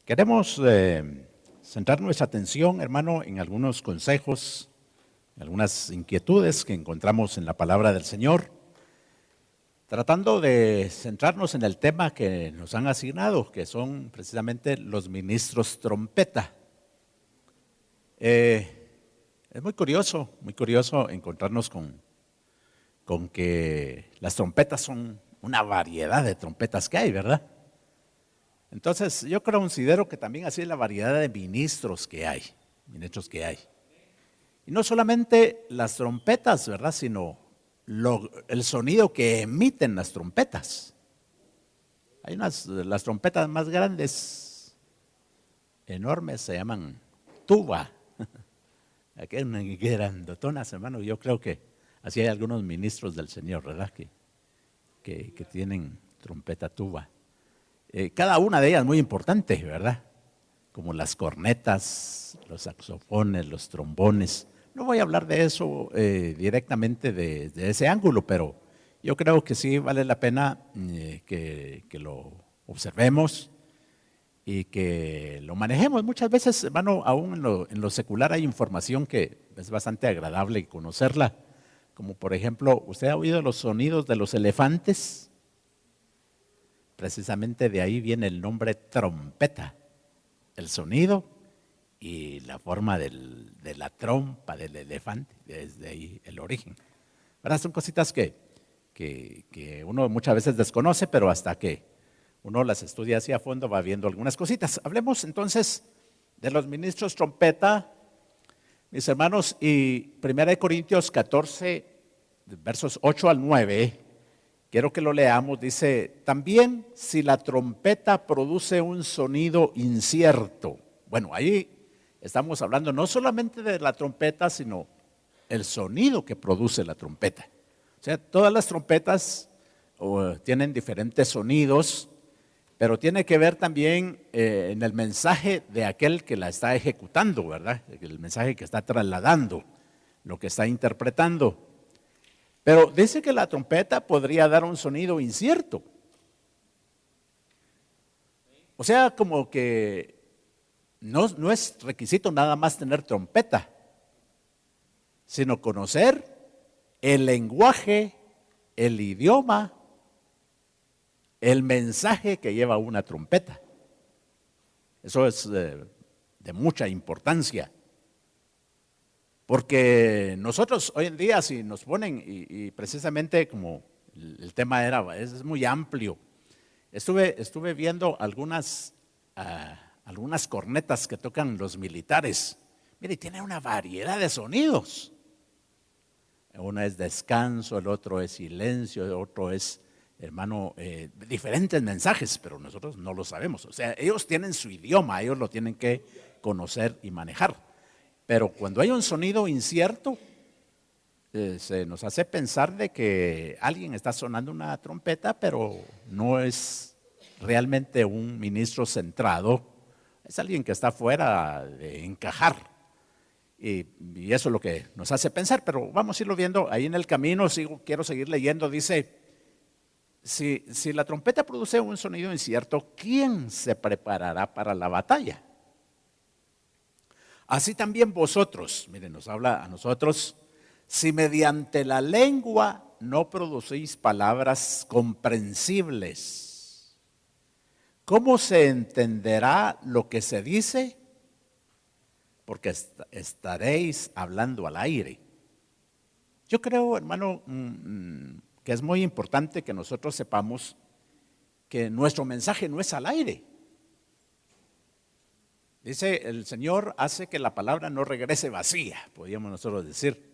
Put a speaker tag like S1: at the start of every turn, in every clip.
S1: Queremos centrar nuestra atención, hermano, en algunos consejos, algunas inquietudes que encontramos en la palabra del Señor, tratando de centrarnos en el tema que nos han asignado, que son precisamente los ministros trompeta. Es muy curioso encontrarnos con que las trompetas son una variedad de trompetas que hay, ¿verdad? Entonces, yo considero que también así es la variedad de ministros que hay. Y no solamente las trompetas, ¿verdad? Sino el sonido que emiten las trompetas. Hay las trompetas más grandes, enormes, se llaman tuba. Aquí hay unas grandotonas, hermano. Yo creo que así hay algunos ministros del Señor, ¿verdad? Que tienen trompeta tuba. Cada una de ellas es muy importante, ¿verdad? Como las cornetas, los saxofones, los trombones. No voy a hablar de eso directamente de ese ángulo, pero yo creo que sí vale la pena que lo observemos y que lo manejemos. Muchas veces, hermano, aún en lo secular hay información que es bastante agradable conocerla, como por ejemplo, ¿usted ha oído los sonidos de los elefantes? Precisamente de ahí viene el nombre trompeta, el sonido y la forma de la trompa del elefante, desde ahí el origen. ¿Verdad? Son cositas que uno muchas veces desconoce, pero hasta que uno las estudia así a fondo va viendo algunas cositas. Hablemos entonces de los ministros trompeta, mis hermanos, y 1 Corintios 14, versos 8 al 9. Quiero que lo leamos, dice, también si la trompeta produce un sonido incierto. Bueno, ahí estamos hablando no solamente de la trompeta, sino el sonido que produce la trompeta. O sea, todas las trompetas tienen diferentes sonidos, pero tiene que ver también en el mensaje de aquel que la está ejecutando, ¿verdad? El mensaje que está trasladando, lo que está interpretando. Pero dice que la trompeta podría dar un sonido incierto. O sea, como que no es requisito nada más tener trompeta, sino conocer el lenguaje, el idioma, el mensaje que lleva una trompeta. Eso es de mucha importancia. Porque nosotros hoy en día si nos ponen, y precisamente como el tema es muy amplio, estuve viendo algunas cornetas que tocan los militares. Mire, tiene una variedad de sonidos. Uno es descanso, el otro es silencio, el otro es, hermano, diferentes mensajes, pero nosotros no lo sabemos. O sea, ellos tienen su idioma, ellos lo tienen que conocer y manejar. Pero cuando hay un sonido incierto, se nos hace pensar de que alguien está sonando una trompeta, pero no es realmente un ministro centrado, es alguien que está fuera de encajar. Y eso es lo que nos hace pensar, pero vamos a irlo viendo ahí en el camino. Quiero seguir leyendo, dice, si la trompeta produce un sonido incierto, ¿quién se preparará para la batalla? Así también vosotros, miren, nos habla a nosotros, si mediante la lengua no producís palabras comprensibles, ¿cómo se entenderá lo que se dice? Porque estaréis hablando al aire. Yo creo, hermano, que es muy importante que nosotros sepamos que nuestro mensaje no es al aire. Dice, el Señor hace que la palabra no regrese vacía, podríamos nosotros decir.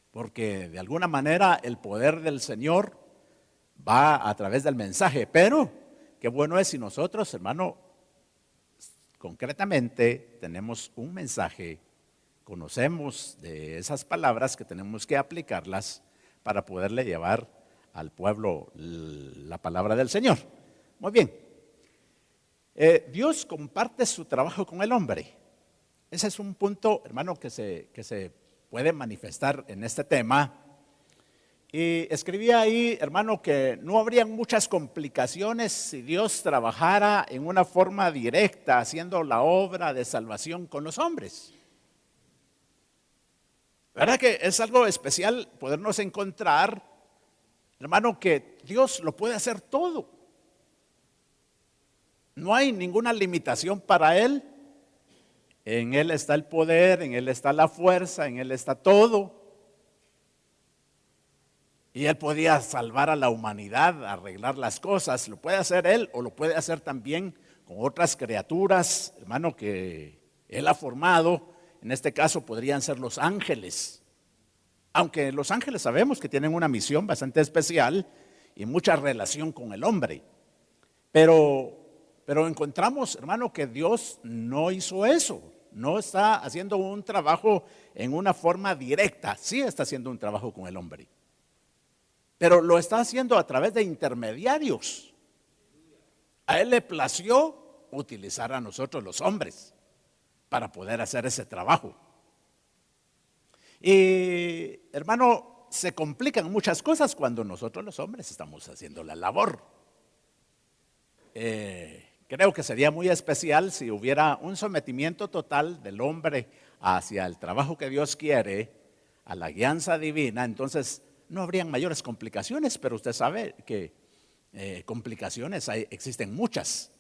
S1: Porque de alguna manera el poder del Señor va a través del mensaje. Pero qué bueno es si nosotros, hermano, concretamente tenemos un mensaje, conocemos de esas palabras que tenemos que aplicarlas para poderle llevar al pueblo la palabra del Señor. Muy bien. Dios comparte su trabajo con el hombre. Ese es un punto, hermano, que se puede manifestar en este tema. Y escribía ahí, hermano, que no habrían muchas complicaciones si Dios trabajara en una forma directa, haciendo la obra de salvación con los hombres. ¿Verdad que es algo especial podernos encontrar, hermano, que Dios lo puede hacer todo? No hay ninguna limitación para Él. En Él está el poder, en Él está la fuerza, en Él está todo. Y Él podía salvar a la humanidad, arreglar las cosas. Lo puede hacer Él o lo puede hacer también con otras criaturas, hermano, que Él ha formado. En este caso podrían ser los ángeles. Aunque los ángeles sabemos que tienen una misión bastante especial y mucha relación con el hombre. Pero encontramos, hermano, que Dios no hizo eso. No está haciendo un trabajo en una forma directa. Sí está haciendo un trabajo con el hombre. Pero lo está haciendo a través de intermediarios. A Él le plació utilizar a nosotros los hombres para poder hacer ese trabajo. Y hermano, se complican muchas cosas cuando nosotros los hombres estamos haciendo la labor. Creo que sería muy especial si hubiera un sometimiento total del hombre hacia el trabajo que Dios quiere, a la guianza divina. Entonces no habrían mayores complicaciones, pero usted sabe que complicaciones existen muchas.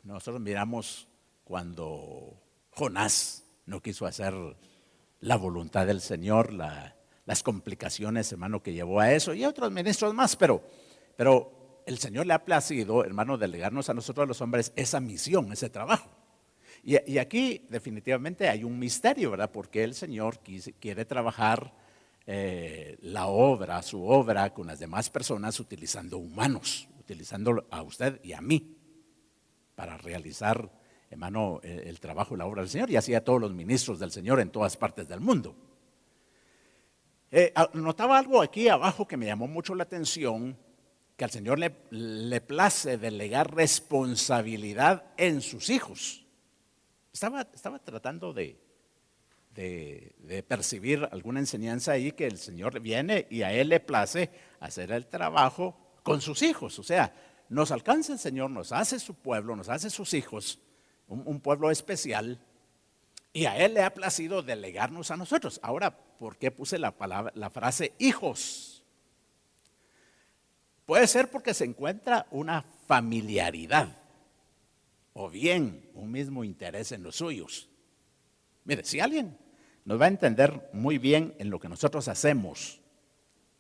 S1: Nosotros miramos cuando Jonás no quiso hacer la voluntad del Señor, las complicaciones, hermano, que llevó a eso, y otros ministros más, pero el Señor le ha placido, hermano, delegarnos a nosotros los hombres esa misión, ese trabajo. Y aquí definitivamente hay un misterio, ¿verdad? Porque el Señor quiere trabajar su obra con las demás personas utilizando humanos, utilizando a usted y a mí para realizar, hermano, el trabajo y la obra del Señor, y así a todos los ministros del Señor en todas partes del mundo. Notaba algo aquí abajo que me llamó mucho la atención, que al Señor le place delegar responsabilidad en sus hijos. Estaba tratando de percibir alguna enseñanza ahí, que el Señor viene y a Él le place hacer el trabajo con sus hijos. O sea, nos alcanza el Señor, nos hace su pueblo, nos hace sus hijos, un pueblo especial, y a Él le ha placido delegarnos a nosotros. Ahora, ¿por qué puse la frase hijos? Puede ser porque se encuentra una familiaridad o bien un mismo interés en los suyos. Mire, si alguien nos va a entender muy bien en lo que nosotros hacemos,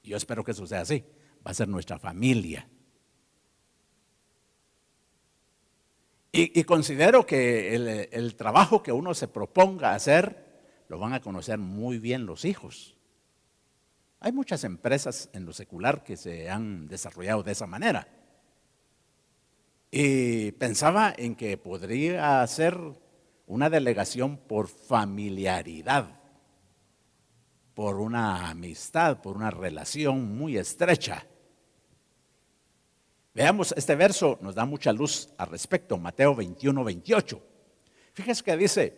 S1: yo espero que eso sea así, va a ser nuestra familia. Y considero que el trabajo que uno se proponga hacer, lo van a conocer muy bien los hijos. Hay muchas empresas en lo secular que se han desarrollado de esa manera. Y pensaba en que podría ser una delegación por familiaridad, por una amistad, por una relación muy estrecha. Veamos, este verso nos da mucha luz al respecto, Mateo 21:28. Fíjese que dice,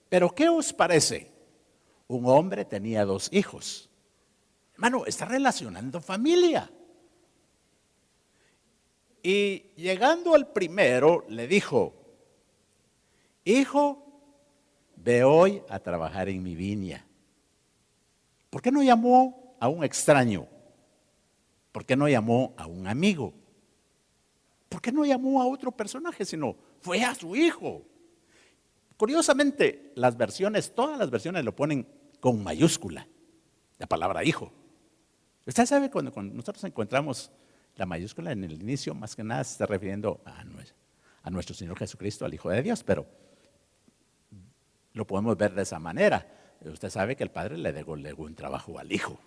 S1: ¿pero qué os parece? Un hombre tenía 2 hijos. Hermano, está relacionando familia. Y llegando al primero, le dijo, hijo, ve hoy a trabajar en mi viña. ¿Por qué no llamó a un extraño? ¿Por qué no llamó a un amigo? ¿Por qué no llamó a otro personaje? Sino fue a su hijo. Curiosamente, todas las versiones lo ponen con mayúscula, la palabra hijo. Usted sabe cuando nosotros encontramos la mayúscula en el inicio, más que nada se está refiriendo a nuestro Señor Jesucristo, al Hijo de Dios, pero lo podemos ver de esa manera. Usted sabe que el Padre le delegó un trabajo al Hijo,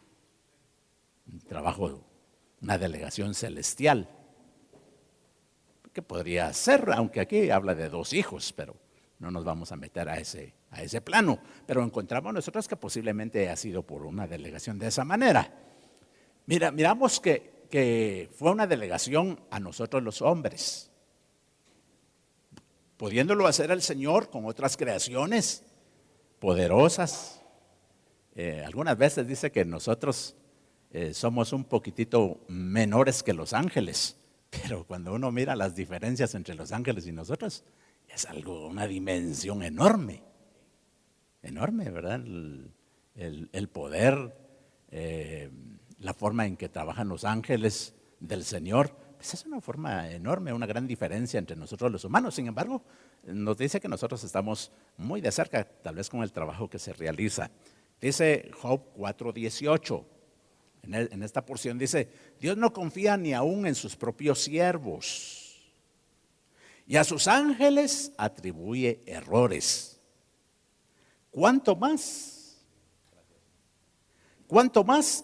S1: un trabajo, una delegación celestial, que podría ser, aunque aquí habla de 2 hijos, pero no nos vamos a meter a ese plano. Pero encontramos nosotros que posiblemente ha sido por una delegación de esa manera. Miramos que fue una delegación a nosotros los hombres, pudiéndolo hacer el Señor con otras creaciones poderosas. Algunas veces dice que nosotros somos un poquitito menores que los ángeles, pero cuando uno mira las diferencias entre los ángeles y nosotros, es algo, una dimensión enorme, enorme, ¿verdad? El poder, la forma en que trabajan los ángeles del Señor, pues es una forma enorme, una gran diferencia entre nosotros los humanos. Sin embargo, nos dice que nosotros estamos muy de cerca, tal vez con el trabajo que se realiza. Dice Job 4:18, en esta porción dice, Dios no confía ni aún en sus propios siervos, y a sus ángeles atribuye errores. ¿Cuánto más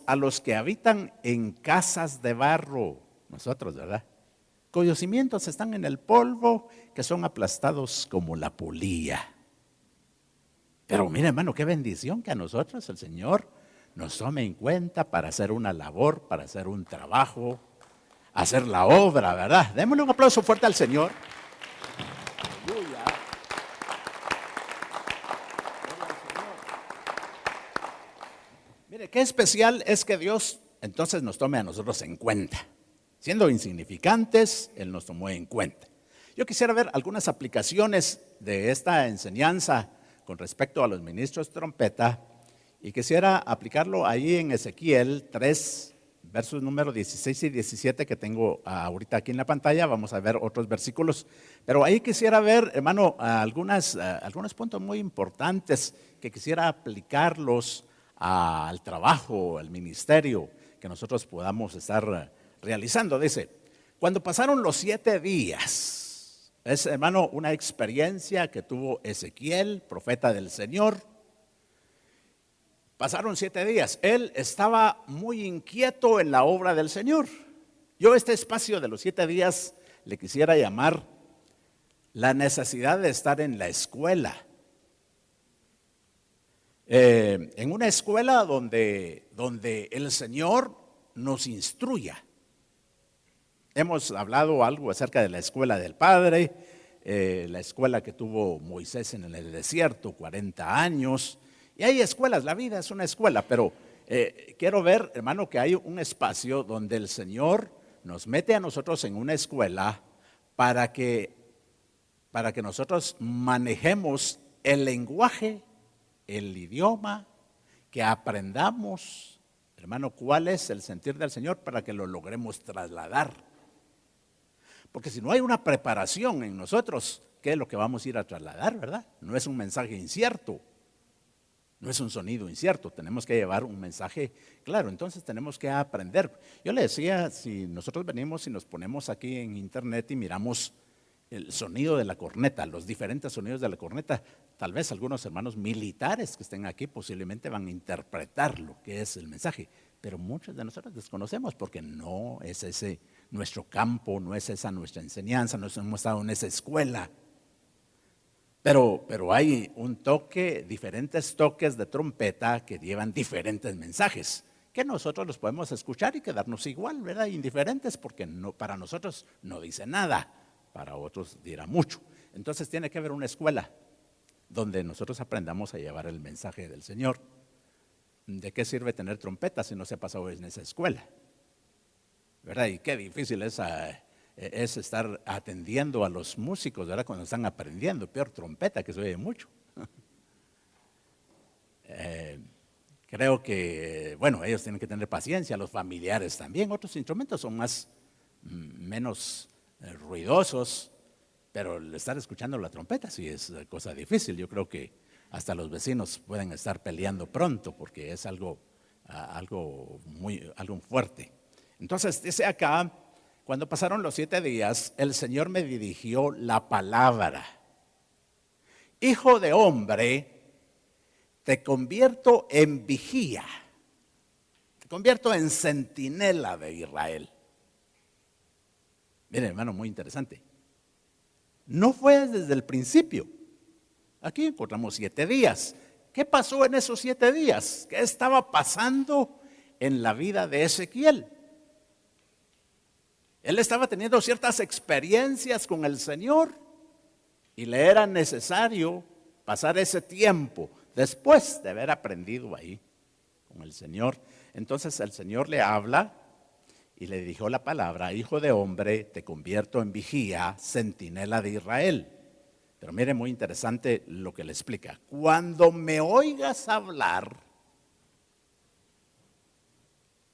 S1: a los que habitan en casas de barro? Nosotros, ¿verdad? Cuyos cimientos están en el polvo, que son aplastados como la polilla. Pero mire, hermano, qué bendición que a nosotros el Señor nos tome en cuenta para hacer una labor, para hacer un trabajo, hacer la obra, ¿verdad? Démosle un aplauso fuerte al Señor. Aleluya. Mire, qué especial es que Dios entonces nos tome a nosotros en cuenta. Siendo insignificantes, Él nos tomó en cuenta. Yo quisiera ver algunas aplicaciones de esta enseñanza con respecto a los ministros de trompeta y quisiera aplicarlo ahí en Ezequiel 3, versos número 16 y 17 que tengo ahorita aquí en la pantalla. Vamos a ver otros versículos, pero ahí quisiera ver, hermano, algunos puntos muy importantes que quisiera aplicarlos al trabajo, al ministerio que nosotros podamos estar realizando. Dice, cuando pasaron los 7 días, es, hermano, una experiencia que tuvo Ezequiel, profeta del Señor. Pasaron 7 días. Él estaba muy inquieto en la obra del Señor. Yo este espacio de los 7 días le quisiera llamar la necesidad de estar en la escuela. En una escuela donde el Señor nos instruya. Hemos hablado algo acerca de la escuela del Padre, la escuela que tuvo Moisés en el desierto, 40 años. Y hay escuelas, la vida es una escuela, pero quiero ver, hermano, que hay un espacio donde el Señor nos mete a nosotros en una escuela para que nosotros manejemos el lenguaje, el idioma, que aprendamos, hermano, cuál es el sentir del Señor para que lo logremos trasladar. Porque si no hay una preparación en nosotros, ¿qué es lo que vamos a ir a trasladar, verdad? No es un mensaje incierto, no es un sonido incierto, tenemos que llevar un mensaje claro, entonces tenemos que aprender. Yo le decía, si nosotros venimos y nos ponemos aquí en internet y miramos el sonido de la corneta, los diferentes sonidos de la corneta, tal vez algunos hermanos militares que estén aquí posiblemente van a interpretar lo que es el mensaje, pero muchos de nosotros desconocemos porque no es ese nuestro campo, no es esa nuestra enseñanza, no hemos estado en esa escuela. Pero hay un toque, diferentes toques de trompeta que llevan diferentes mensajes, que nosotros los podemos escuchar y quedarnos igual, ¿verdad? Indiferentes, porque no, para nosotros no dice nada, para otros dirá mucho. Entonces tiene que haber una escuela donde nosotros aprendamos a llevar el mensaje del Señor. ¿De qué sirve tener trompeta si no se ha pasado en esa escuela? ¿Verdad? Y qué difícil es estar atendiendo a los músicos, ¿verdad? Cuando están aprendiendo, peor trompeta, que se oye mucho. Creo que, bueno, ellos tienen que tener paciencia, los familiares también. Otros instrumentos son menos ruidosos, pero el estar escuchando la trompeta sí es cosa difícil. Yo creo que hasta los vecinos pueden estar peleando pronto porque es algo fuerte. Entonces dice acá, cuando pasaron los 7 días, el Señor me dirigió la palabra. Hijo de hombre, te convierto en vigía, te convierto en centinela de Israel. Miren, hermano, muy interesante. No fue desde el principio. Aquí encontramos 7 días. ¿Qué pasó en esos 7 días? ¿Qué estaba pasando en la vida de Ezequiel? Él estaba teniendo ciertas experiencias con el Señor y le era necesario pasar ese tiempo después de haber aprendido ahí con el Señor. entonces el Señor le habla y le dijo la palabra: hijo de hombre, te convierto en vigía, centinela de Israel. Pero mire, muy interesante lo que le explica. Cuando me oigas hablar,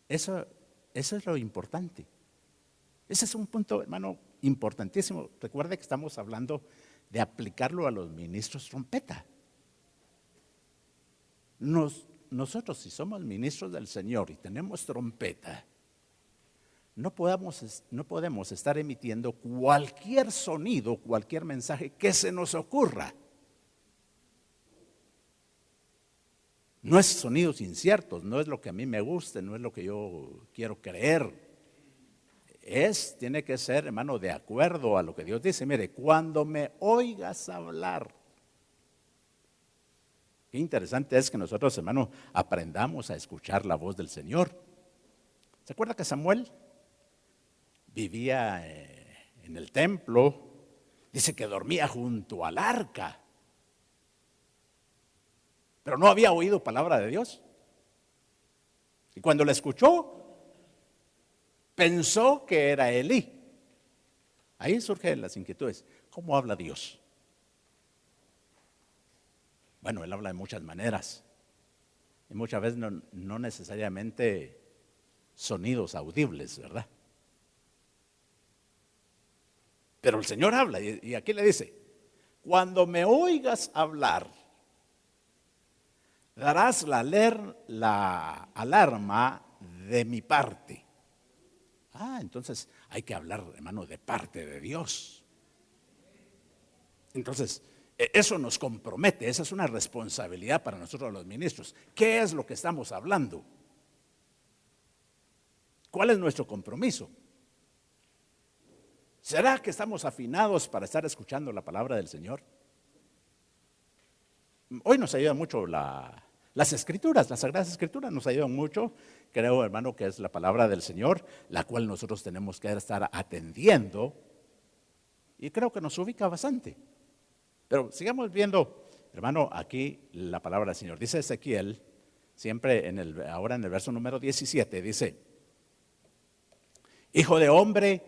S1: eso es lo importante. Ese es un punto, hermano, importantísimo. Recuerde que estamos hablando de aplicarlo a los ministros trompeta. Nosotros, si somos ministros del Señor y tenemos trompeta, no podemos estar emitiendo cualquier sonido, cualquier mensaje que se nos ocurra. No es sonidos inciertos, no es lo que a mí me guste, no es lo que yo quiero creer. Tiene que ser, hermano, de acuerdo a lo que Dios dice. Mire, cuando me oigas hablar. Qué interesante es que nosotros, hermano, aprendamos a escuchar la voz del Señor. ¿Se acuerda que Samuel vivía en el templo? Dice que dormía junto al arca, pero no había oído palabra de Dios. Y cuando la escuchó, pensó que era Elí. Ahí surgen las inquietudes. ¿Cómo habla Dios? Bueno, Él habla de muchas maneras. Y muchas veces no necesariamente sonidos audibles, ¿verdad? Pero el Señor habla y aquí le dice: cuando me oigas hablar, darás la alarma de mi parte. Entonces hay que hablar, hermano, de parte de Dios. Entonces, eso nos compromete, esa es una responsabilidad para nosotros los ministros. ¿Qué es lo que estamos hablando? ¿Cuál es nuestro compromiso? ¿Será que estamos afinados para estar escuchando la palabra del Señor? Hoy nos ayuda mucho las Escrituras, las Sagradas Escrituras nos ayudan mucho. Creo, hermano, que es la palabra del Señor, la cual nosotros tenemos que estar atendiendo. Y creo que nos ubica bastante. Pero sigamos viendo, hermano, aquí la palabra del Señor. Dice Ezequiel, siempre ahora en el verso número 17, dice: hijo de hombre,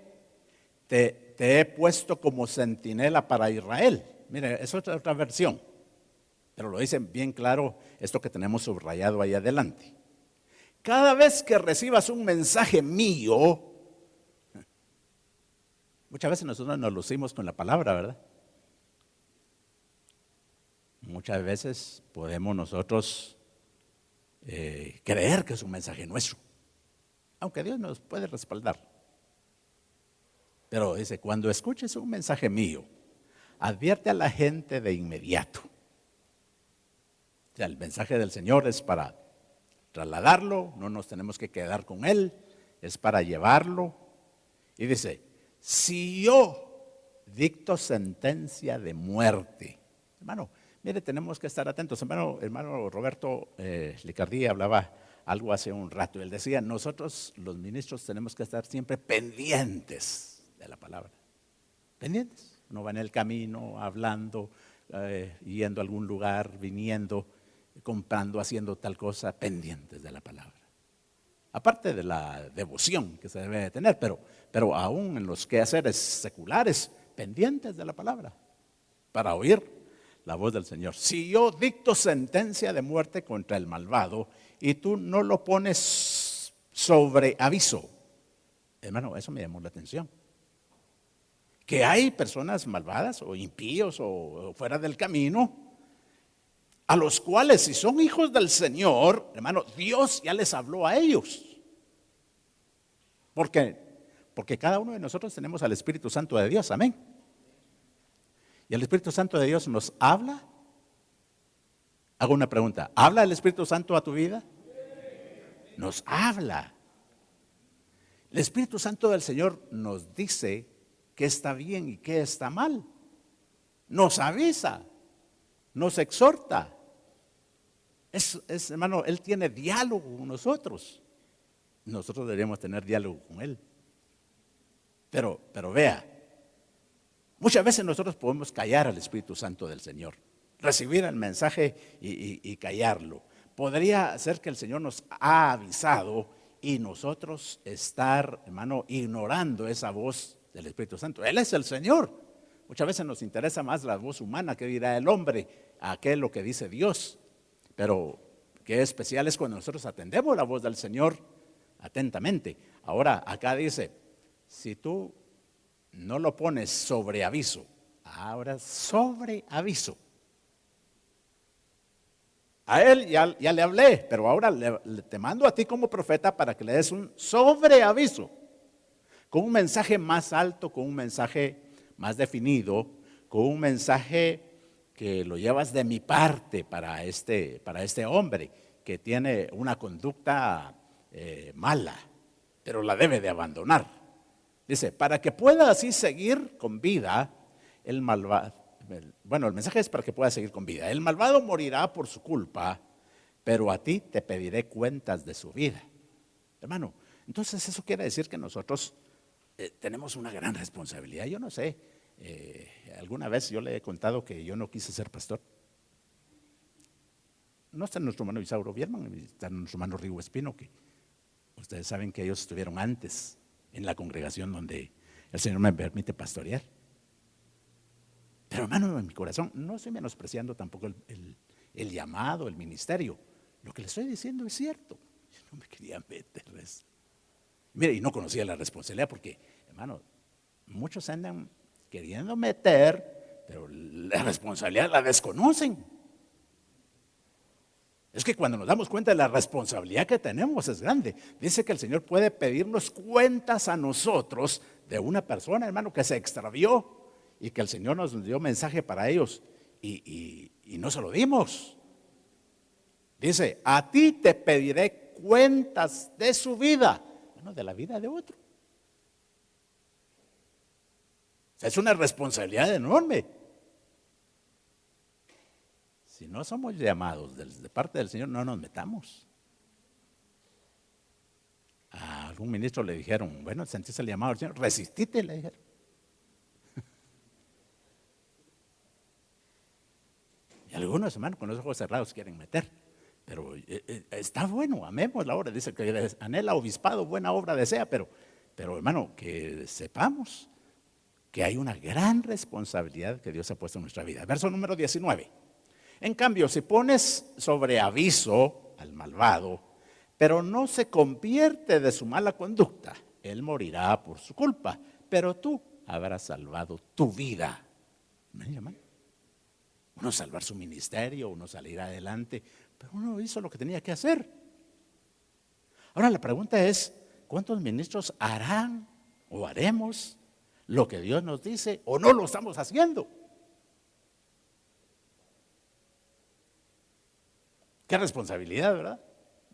S1: te he puesto como centinela para Israel. Mire, es otra versión, pero lo dice bien claro esto que tenemos subrayado ahí adelante. Cada vez que recibas un mensaje mío, muchas veces nosotros nos lucimos con la palabra, ¿verdad? Muchas veces podemos nosotros creer que es un mensaje nuestro, aunque Dios nos puede respaldar. Pero dice: cuando escuches un mensaje mío, advierte a la gente de inmediato. O sea, el mensaje del Señor es para trasladarlo, no nos tenemos que quedar con él, es para llevarlo. Y dice: si yo dicto sentencia de muerte. Hermano, mire, tenemos que estar atentos. Hermano Roberto Licardí hablaba algo hace un rato. Él decía: nosotros los ministros tenemos que estar siempre pendientes de la palabra. Pendientes. Uno va en el camino, hablando, yendo a algún lugar, viniendo, comprando, haciendo tal cosa, pendientes de la palabra. Aparte de la devoción que se debe de tener, pero aún en los quehaceres seculares, pendientes de la palabra, para oír la voz del Señor. Si yo dicto sentencia de muerte contra el malvado y tú no lo pones sobre aviso, hermano, eso me llamó la atención. Que hay personas malvadas o impíos o fuera del camino, a los cuales, si son hijos del Señor, hermano, Dios ya les habló a ellos. ¿Por qué? Porque cada uno de nosotros tenemos al Espíritu Santo de Dios, amén. Y el Espíritu Santo de Dios nos habla. Hago una pregunta: ¿habla el Espíritu Santo a tu vida? Nos habla. El Espíritu Santo del Señor nos dice qué está bien y qué está mal. Nos avisa, nos exhorta. Hermano, Él tiene diálogo con nosotros. Nosotros deberíamos tener diálogo con Él. Pero vea, muchas veces nosotros podemos callar al Espíritu Santo del Señor, recibir el mensaje y callarlo. podría ser que el Señor nos ha avisado y nosotros estar, hermano, ignorando esa voz del Espíritu Santo. Él es el Señor. Muchas veces nos interesa más la voz humana, que dirá el hombre, a qué es lo que dice Dios. Pero qué especial es cuando nosotros atendemos la voz del Señor atentamente. Ahora, acá dice, si tú no lo pones sobre aviso, ahora sobre aviso. A él ya le hablé, pero ahora te mando a ti como profeta para que le des un sobreaviso, con un mensaje más alto, con un mensaje más definido, con un mensaje que lo llevas de mi parte para este hombre que tiene una conducta mala, pero la debe de abandonar. Dice, para que pueda así seguir con vida, el malvado. Bueno, el mensaje es para que pueda seguir con vida. El malvado morirá por su culpa, pero a ti te pediré cuentas de su vida. Hermano, entonces eso quiere decir que nosotros tenemos una gran responsabilidad. Yo no sé, alguna vez yo le he contado que yo no quise ser pastor. No está nuestro hermano Isauro Bierman, está nuestro hermano Rigo Espino, que ustedes saben que ellos estuvieron antes en la congregación donde el Señor me permite pastorear. Pero hermano, en mi corazón, no estoy menospreciando tampoco el llamado, el ministerio. Lo que le estoy diciendo es cierto. Yo no me quería meter eso. Mire, y no conocía la responsabilidad porque, hermano, muchos andan queriendo meter, pero la responsabilidad la desconocen. Es que cuando nos damos cuenta de la responsabilidad que tenemos es grande. Dice que el Señor puede pedirnos cuentas a nosotros de una persona, hermano, que se extravió y que el Señor nos dio mensaje para ellos y no se lo dimos. Dice, a ti te pediré cuentas de su vida, bueno, de la vida de otro. O sea, es una responsabilidad enorme. Si no somos llamados de parte del Señor, no nos metamos. A algún ministro le dijeron, bueno, sentiste el llamado del Señor, resistite, le dijeron. Y algunos hermanos con los ojos cerrados quieren meter. Pero está bueno, amemos la obra. Dice que anhela obispado, buena obra desea, pero hermano, que sepamos que hay una gran responsabilidad que Dios ha puesto en nuestra vida. Verso número 19. En cambio, si pones sobre aviso al malvado, pero no se convierte de su mala conducta, él morirá por su culpa, pero tú habrás salvado tu vida. Uno salvar su ministerio, uno salir adelante, pero uno hizo lo que tenía que hacer. Ahora la pregunta es, ¿cuántos ministros harán o haremos lo que Dios nos dice o no lo estamos haciendo? Qué responsabilidad, ¿verdad?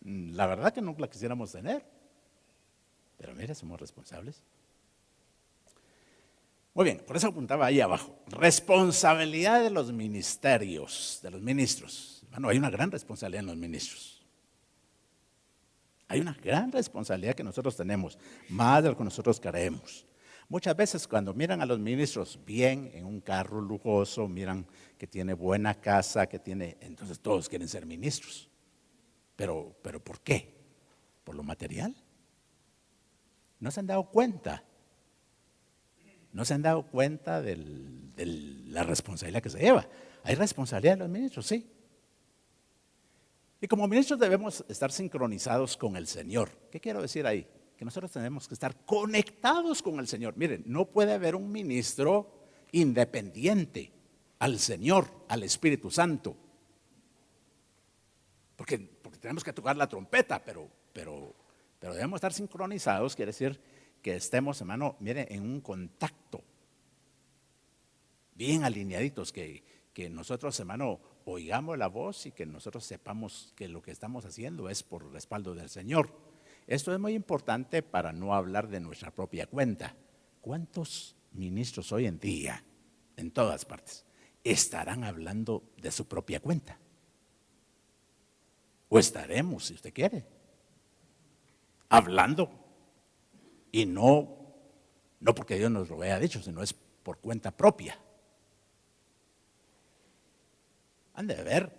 S1: La verdad que no la quisiéramos tener, pero mire, somos responsables. Muy bien, por eso apuntaba ahí abajo. Responsabilidad de los ministerios, de los ministros. Bueno, hay una gran responsabilidad en los ministros. Hay una gran responsabilidad que nosotros tenemos, más de lo que nosotros creemos. Muchas veces cuando miran a los ministros bien, en un carro lujoso, miran que tiene buena casa, que tiene, entonces todos quieren ser ministros. Pero ¿por qué? ¿Por lo material? ¿No se han dado cuenta? ¿No se han dado cuenta de la responsabilidad que se lleva? Hay responsabilidad de los ministros, sí. Y como ministros debemos estar sincronizados con el Señor. ¿Qué quiero decir ahí? Que nosotros tenemos que estar conectados con el Señor. Miren, no puede haber un ministro independiente al Señor, al Espíritu Santo. Porque tenemos que tocar la trompeta, pero debemos estar sincronizados, quiere decir que estemos, hermano, mire, en un contacto, bien alineaditos, que nosotros, hermano, oigamos la voz y que nosotros sepamos que lo que estamos haciendo es por respaldo del Señor. Esto es muy importante para no hablar de nuestra propia cuenta. ¿Cuántos ministros hoy en día, en todas partes, estarán hablando de su propia cuenta? O estaremos, si usted quiere, hablando, y no porque Dios nos lo haya dicho, sino es por cuenta propia. Han de ver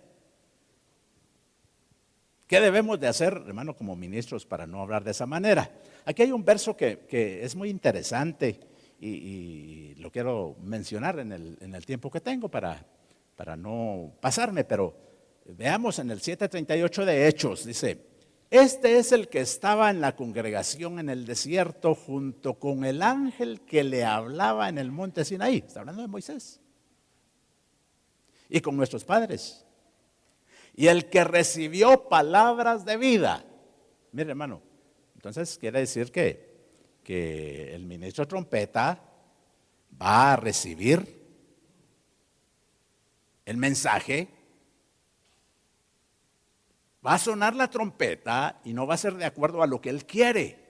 S1: ¿Qué debemos de hacer, hermano, como ministros para no hablar de esa manera? Aquí hay un verso que es muy interesante y lo quiero mencionar en el tiempo que tengo para no pasarme, pero veamos en el 7:38 de Hechos, dice, este es el que estaba en la congregación en el desierto junto con el ángel que le hablaba en el monte Sinaí. Está hablando de Moisés. Y con nuestros padres. Y el que recibió palabras de vida. Mire, hermano, entonces quiere decir que el ministro trompeta va a recibir el mensaje, va a sonar la trompeta y no va a ser de acuerdo a lo que él quiere.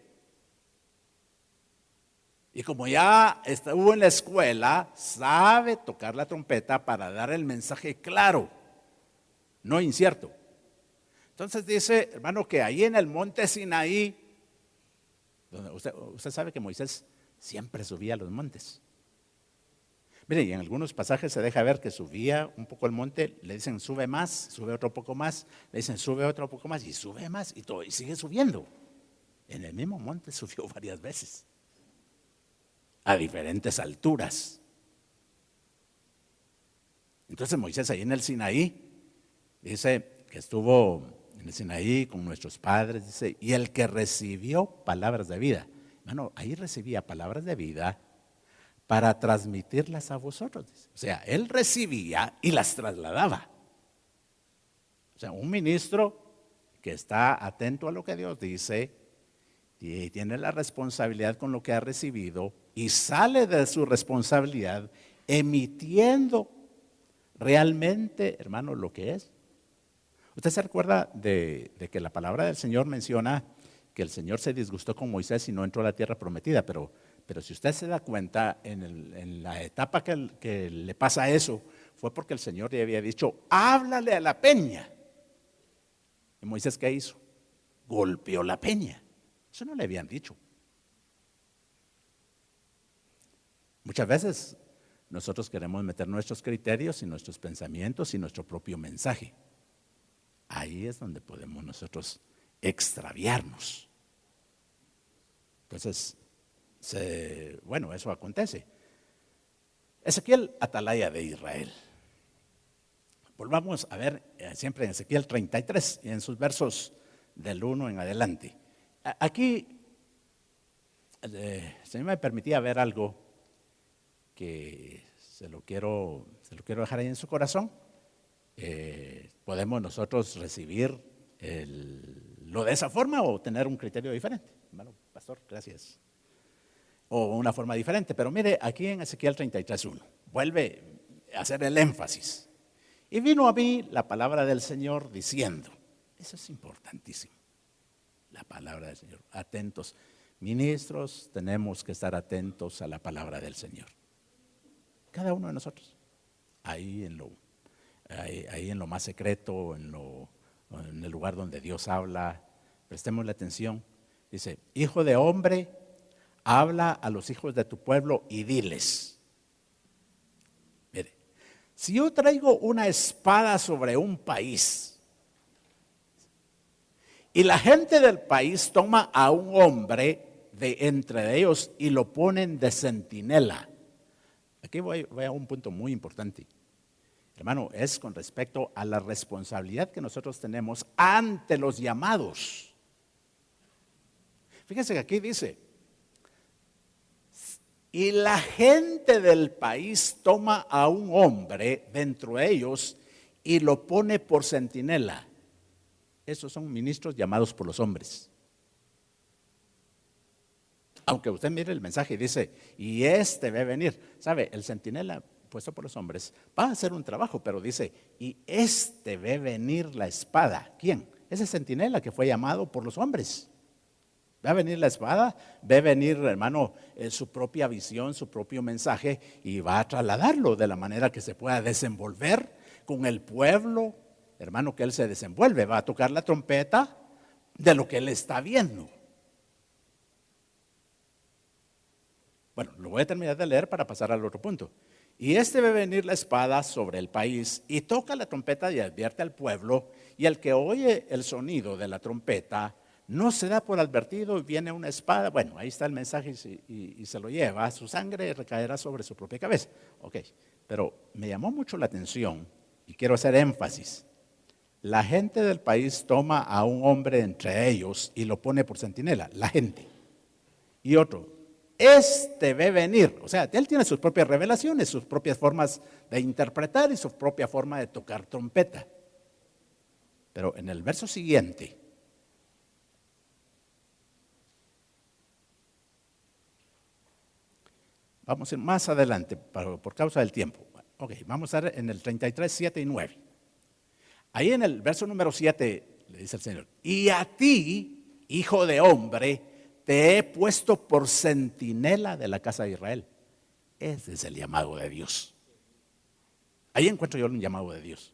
S1: Y como ya estuvo en la escuela, sabe tocar la trompeta para dar el mensaje claro, no incierto. Entonces dice, hermano, que ahí en el monte Sinaí, donde usted sabe que Moisés siempre subía a los montes. Mire, y en algunos pasajes se deja ver que subía un poco el monte, le dicen sube más, sube otro poco más, le dicen sube otro poco más y sube más y todo, y sigue subiendo. En el mismo monte subió varias veces, a diferentes alturas. Entonces Moisés ahí en el Sinaí, dice que estuvo en el Sinaí con nuestros padres, dice, y el que recibió palabras de vida. Hermano, ahí recibía palabras de vida para transmitirlas a vosotros. O sea, él recibía y las trasladaba. O sea, un ministro que está atento a lo que Dios dice y tiene la responsabilidad con lo que ha recibido y sale de su responsabilidad emitiendo realmente, hermano, lo que es. ¿Usted se recuerda de que la palabra del Señor menciona que el Señor se disgustó con Moisés y no entró a la tierra prometida? Pero si usted se da cuenta, en la etapa que le pasa eso, fue porque el Señor le había dicho, háblale a la peña. ¿Y Moisés qué hizo? Golpeó la peña. Eso no le habían dicho. Muchas veces nosotros queremos meter nuestros criterios y nuestros pensamientos y nuestro propio mensaje. Ahí es donde podemos nosotros extraviarnos. Entonces, bueno, eso acontece. Ezequiel, atalaya de Israel. Volvamos a ver siempre en Ezequiel 33 y en sus versos del 1 en adelante. Aquí, el Señor me permitía ver algo que se lo quiero dejar ahí en su corazón. Podemos nosotros recibir lo de esa forma o tener un criterio diferente. Bueno, pastor, gracias. O una forma diferente, pero mire, aquí en Ezequiel 33:1, vuelve a hacer el énfasis. Y vino a mí la palabra del Señor diciendo, eso es importantísimo, la palabra del Señor, atentos. Ministros, tenemos que estar atentos a la palabra del Señor. Cada uno de nosotros, ahí en lo más secreto, en el lugar donde Dios habla, prestemos la atención. Dice, hijo de hombre, habla a los hijos de tu pueblo y diles. Mire, si yo traigo una espada sobre un país y la gente del país toma a un hombre de entre ellos y lo ponen de centinela. Aquí voy a un punto muy importante. Hermano, es con respecto a la responsabilidad que nosotros tenemos ante los llamados. Fíjense que aquí dice, y la gente del país toma a un hombre dentro de ellos y lo pone por centinela. Esos son ministros llamados por los hombres. Aunque usted mire el mensaje y dice, y este va a venir. ¿Sabe? El centinela puesto por los hombres va a hacer un trabajo, pero dice, y este ve venir la espada. ¿Quién? Ese centinela que fue llamado por los hombres. Va a venir la espada, va a venir, hermano, su propia visión, su propio mensaje y va a trasladarlo de la manera que se pueda desenvolver con el pueblo, hermano, que él se desenvuelve. Va a tocar la trompeta de lo que él está viendo. Bueno, lo voy a terminar de leer para pasar al otro punto. Y este ve venir la espada sobre el país y toca la trompeta y advierte al pueblo, y el que oye el sonido de la trompeta no se da por advertido y viene una espada. Bueno, ahí está el mensaje y se lo lleva. Su sangre recaerá sobre su propia cabeza. Ok, pero me llamó mucho la atención y quiero hacer énfasis. La gente del país toma a un hombre entre ellos y lo pone por centinela, la gente. Y otro, este ve venir. O sea, él tiene sus propias revelaciones, sus propias formas de interpretar y su propia forma de tocar trompeta. Pero en el verso siguiente, vamos a ir más adelante por causa del tiempo. Ok, vamos a ver en el 33, 7 y 9. Ahí en el verso número 7 le dice el Señor: y a ti, hijo de hombre, te he puesto por centinela de la casa de Israel. Ese es el llamado de Dios. Ahí encuentro yo un llamado de Dios.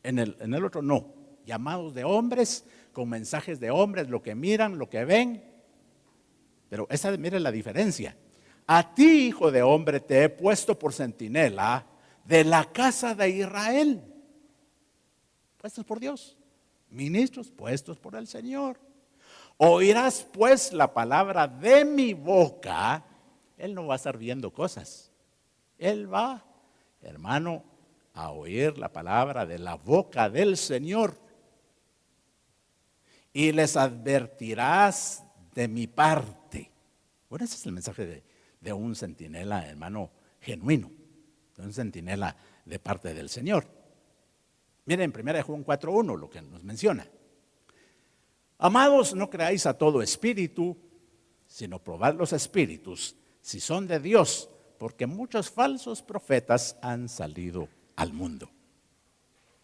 S1: En el otro no. Llamados de hombres, con mensajes de hombres, lo que miran, lo que ven. Pero mire la diferencia. A ti, hijo de hombre, te he puesto por centinela de la casa de Israel. Puestos por Dios. Ministros puestos por el Señor. Oirás pues la palabra de mi boca. Él no va a estar viendo cosas. Él va, hermano, a oír la palabra de la boca del Señor. Y les advertirás de mi parte. Bueno, ese es el mensaje de un centinela, hermano, genuino. De un centinela de parte del Señor. Miren, en 1 Juan 4:1 lo que nos menciona. Amados, no creáis a todo espíritu, sino probad los espíritus, si son de Dios, porque muchos falsos profetas han salido al mundo.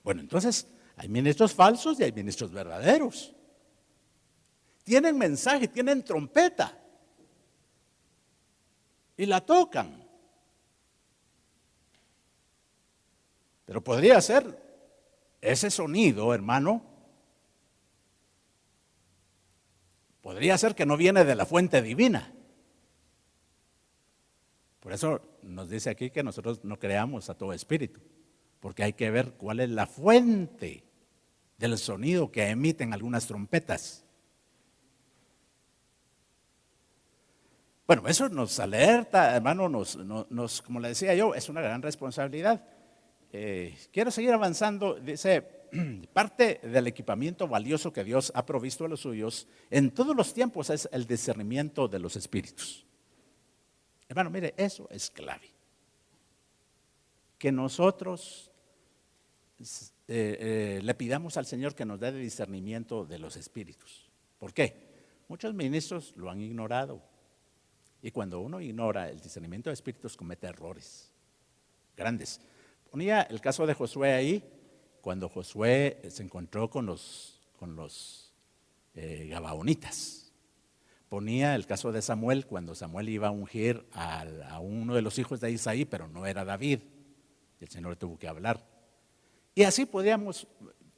S1: Bueno, entonces, hay ministros falsos y hay ministros verdaderos. Tienen mensaje, tienen trompeta. Y la tocan. Pero podría ser ese sonido, hermano, podría ser que no viene de la fuente divina. Por eso nos dice aquí que nosotros no creamos a todo espíritu, porque hay que ver cuál es la fuente del sonido que emiten algunas trompetas. Bueno, eso nos alerta, hermano, como le decía yo, es una gran responsabilidad. Quiero seguir avanzando. Dice, parte del equipamiento valioso que Dios ha provisto a los suyos en todos los tiempos es el discernimiento de los espíritus. Hermano, mire, eso es clave. Que nosotros le pidamos al Señor que nos dé discernimiento de los espíritus. ¿Por qué? Muchos ministros lo han ignorado. Y cuando uno ignora el discernimiento de espíritus, comete errores grandes. Ponía el caso de Josué ahí, cuando Josué se encontró con los Gabaonitas. Ponía el caso de Samuel, cuando Samuel iba a ungir a uno de los hijos de Isaí, pero no era David. Y el Señor tuvo que hablar. Y así podríamos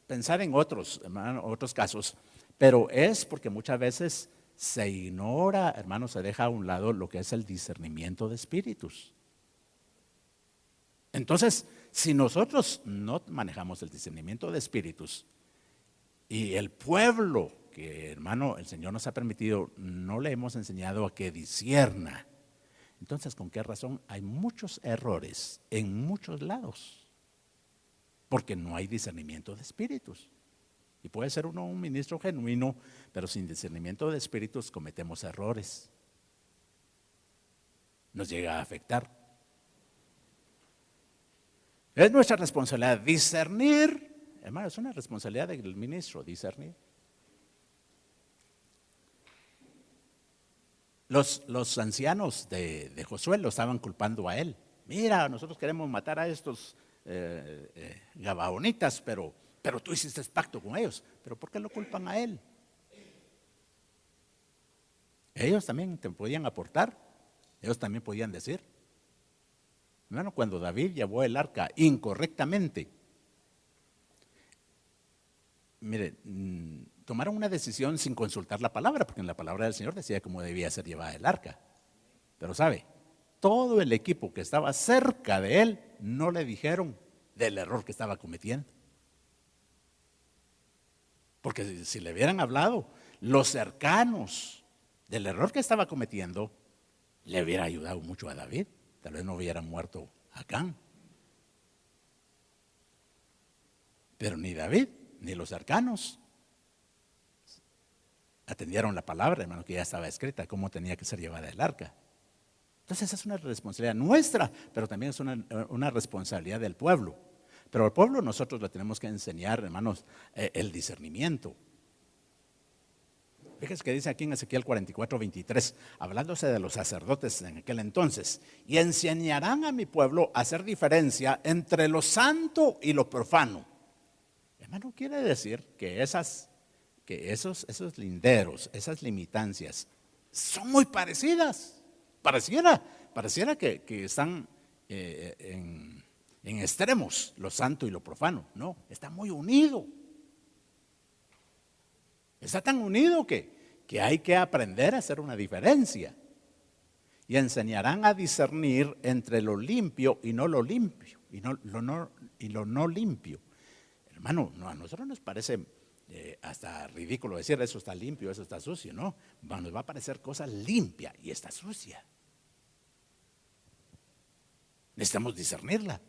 S1: pensar en otros, hermano, otros casos, pero es porque muchas veces se ignora, hermano, se deja a un lado lo que es el discernimiento de espíritus. Entonces, si nosotros no manejamos el discernimiento de espíritus y el pueblo que, hermano, el Señor nos ha permitido, no le hemos enseñado a que discierna, entonces, ¿con qué razón hay muchos errores en muchos lados? Porque no hay discernimiento de espíritus. Y puede ser uno un ministro genuino, pero sin discernimiento de espíritus cometemos errores. Nos llega a afectar. Es nuestra responsabilidad discernir. Hermano, es una responsabilidad del ministro discernir. Los ancianos de Josué lo estaban culpando a él. Mira, nosotros queremos matar a estos Gabaonitas, pero tú hiciste pacto con ellos. ¿Pero por qué lo culpan a él? Ellos también te podían aportar, ellos también podían decir. Hermano, cuando David llevó el arca incorrectamente, mire, tomaron una decisión sin consultar la palabra, porque en la palabra del Señor decía cómo debía ser llevada el arca. Pero sabe, todo el equipo que estaba cerca de él no le dijeron del error que estaba cometiendo. Porque si le hubieran hablado los cercanos del error que estaba cometiendo, le hubiera ayudado mucho a David. Tal vez no hubiera muerto Acán. Pero ni David ni los cercanos atendieron la palabra, hermano, que ya estaba escrita, cómo tenía que ser llevada el arca. Entonces esa es una responsabilidad nuestra, pero también es una responsabilidad del pueblo. Pero al pueblo nosotros le tenemos que enseñar, hermanos, el discernimiento. Fíjense que dice aquí en Ezequiel 44:23, hablándose de los sacerdotes en aquel entonces: y enseñarán a mi pueblo a hacer diferencia entre lo santo y lo profano. Hermano, quiere decir que esos linderos, esas limitancias, son muy parecidas. Pareciera que están en extremos, lo santo y lo profano. No, está muy unido. Está tan unido que hay que aprender a hacer una diferencia. Y enseñarán a discernir entre lo limpio y no lo limpio, y lo no limpio. Hermano, no, a nosotros nos parece hasta ridículo decir eso está limpio, eso está sucio, ¿no? Nos va a parecer cosa limpia y está sucia. Necesitamos discernirla.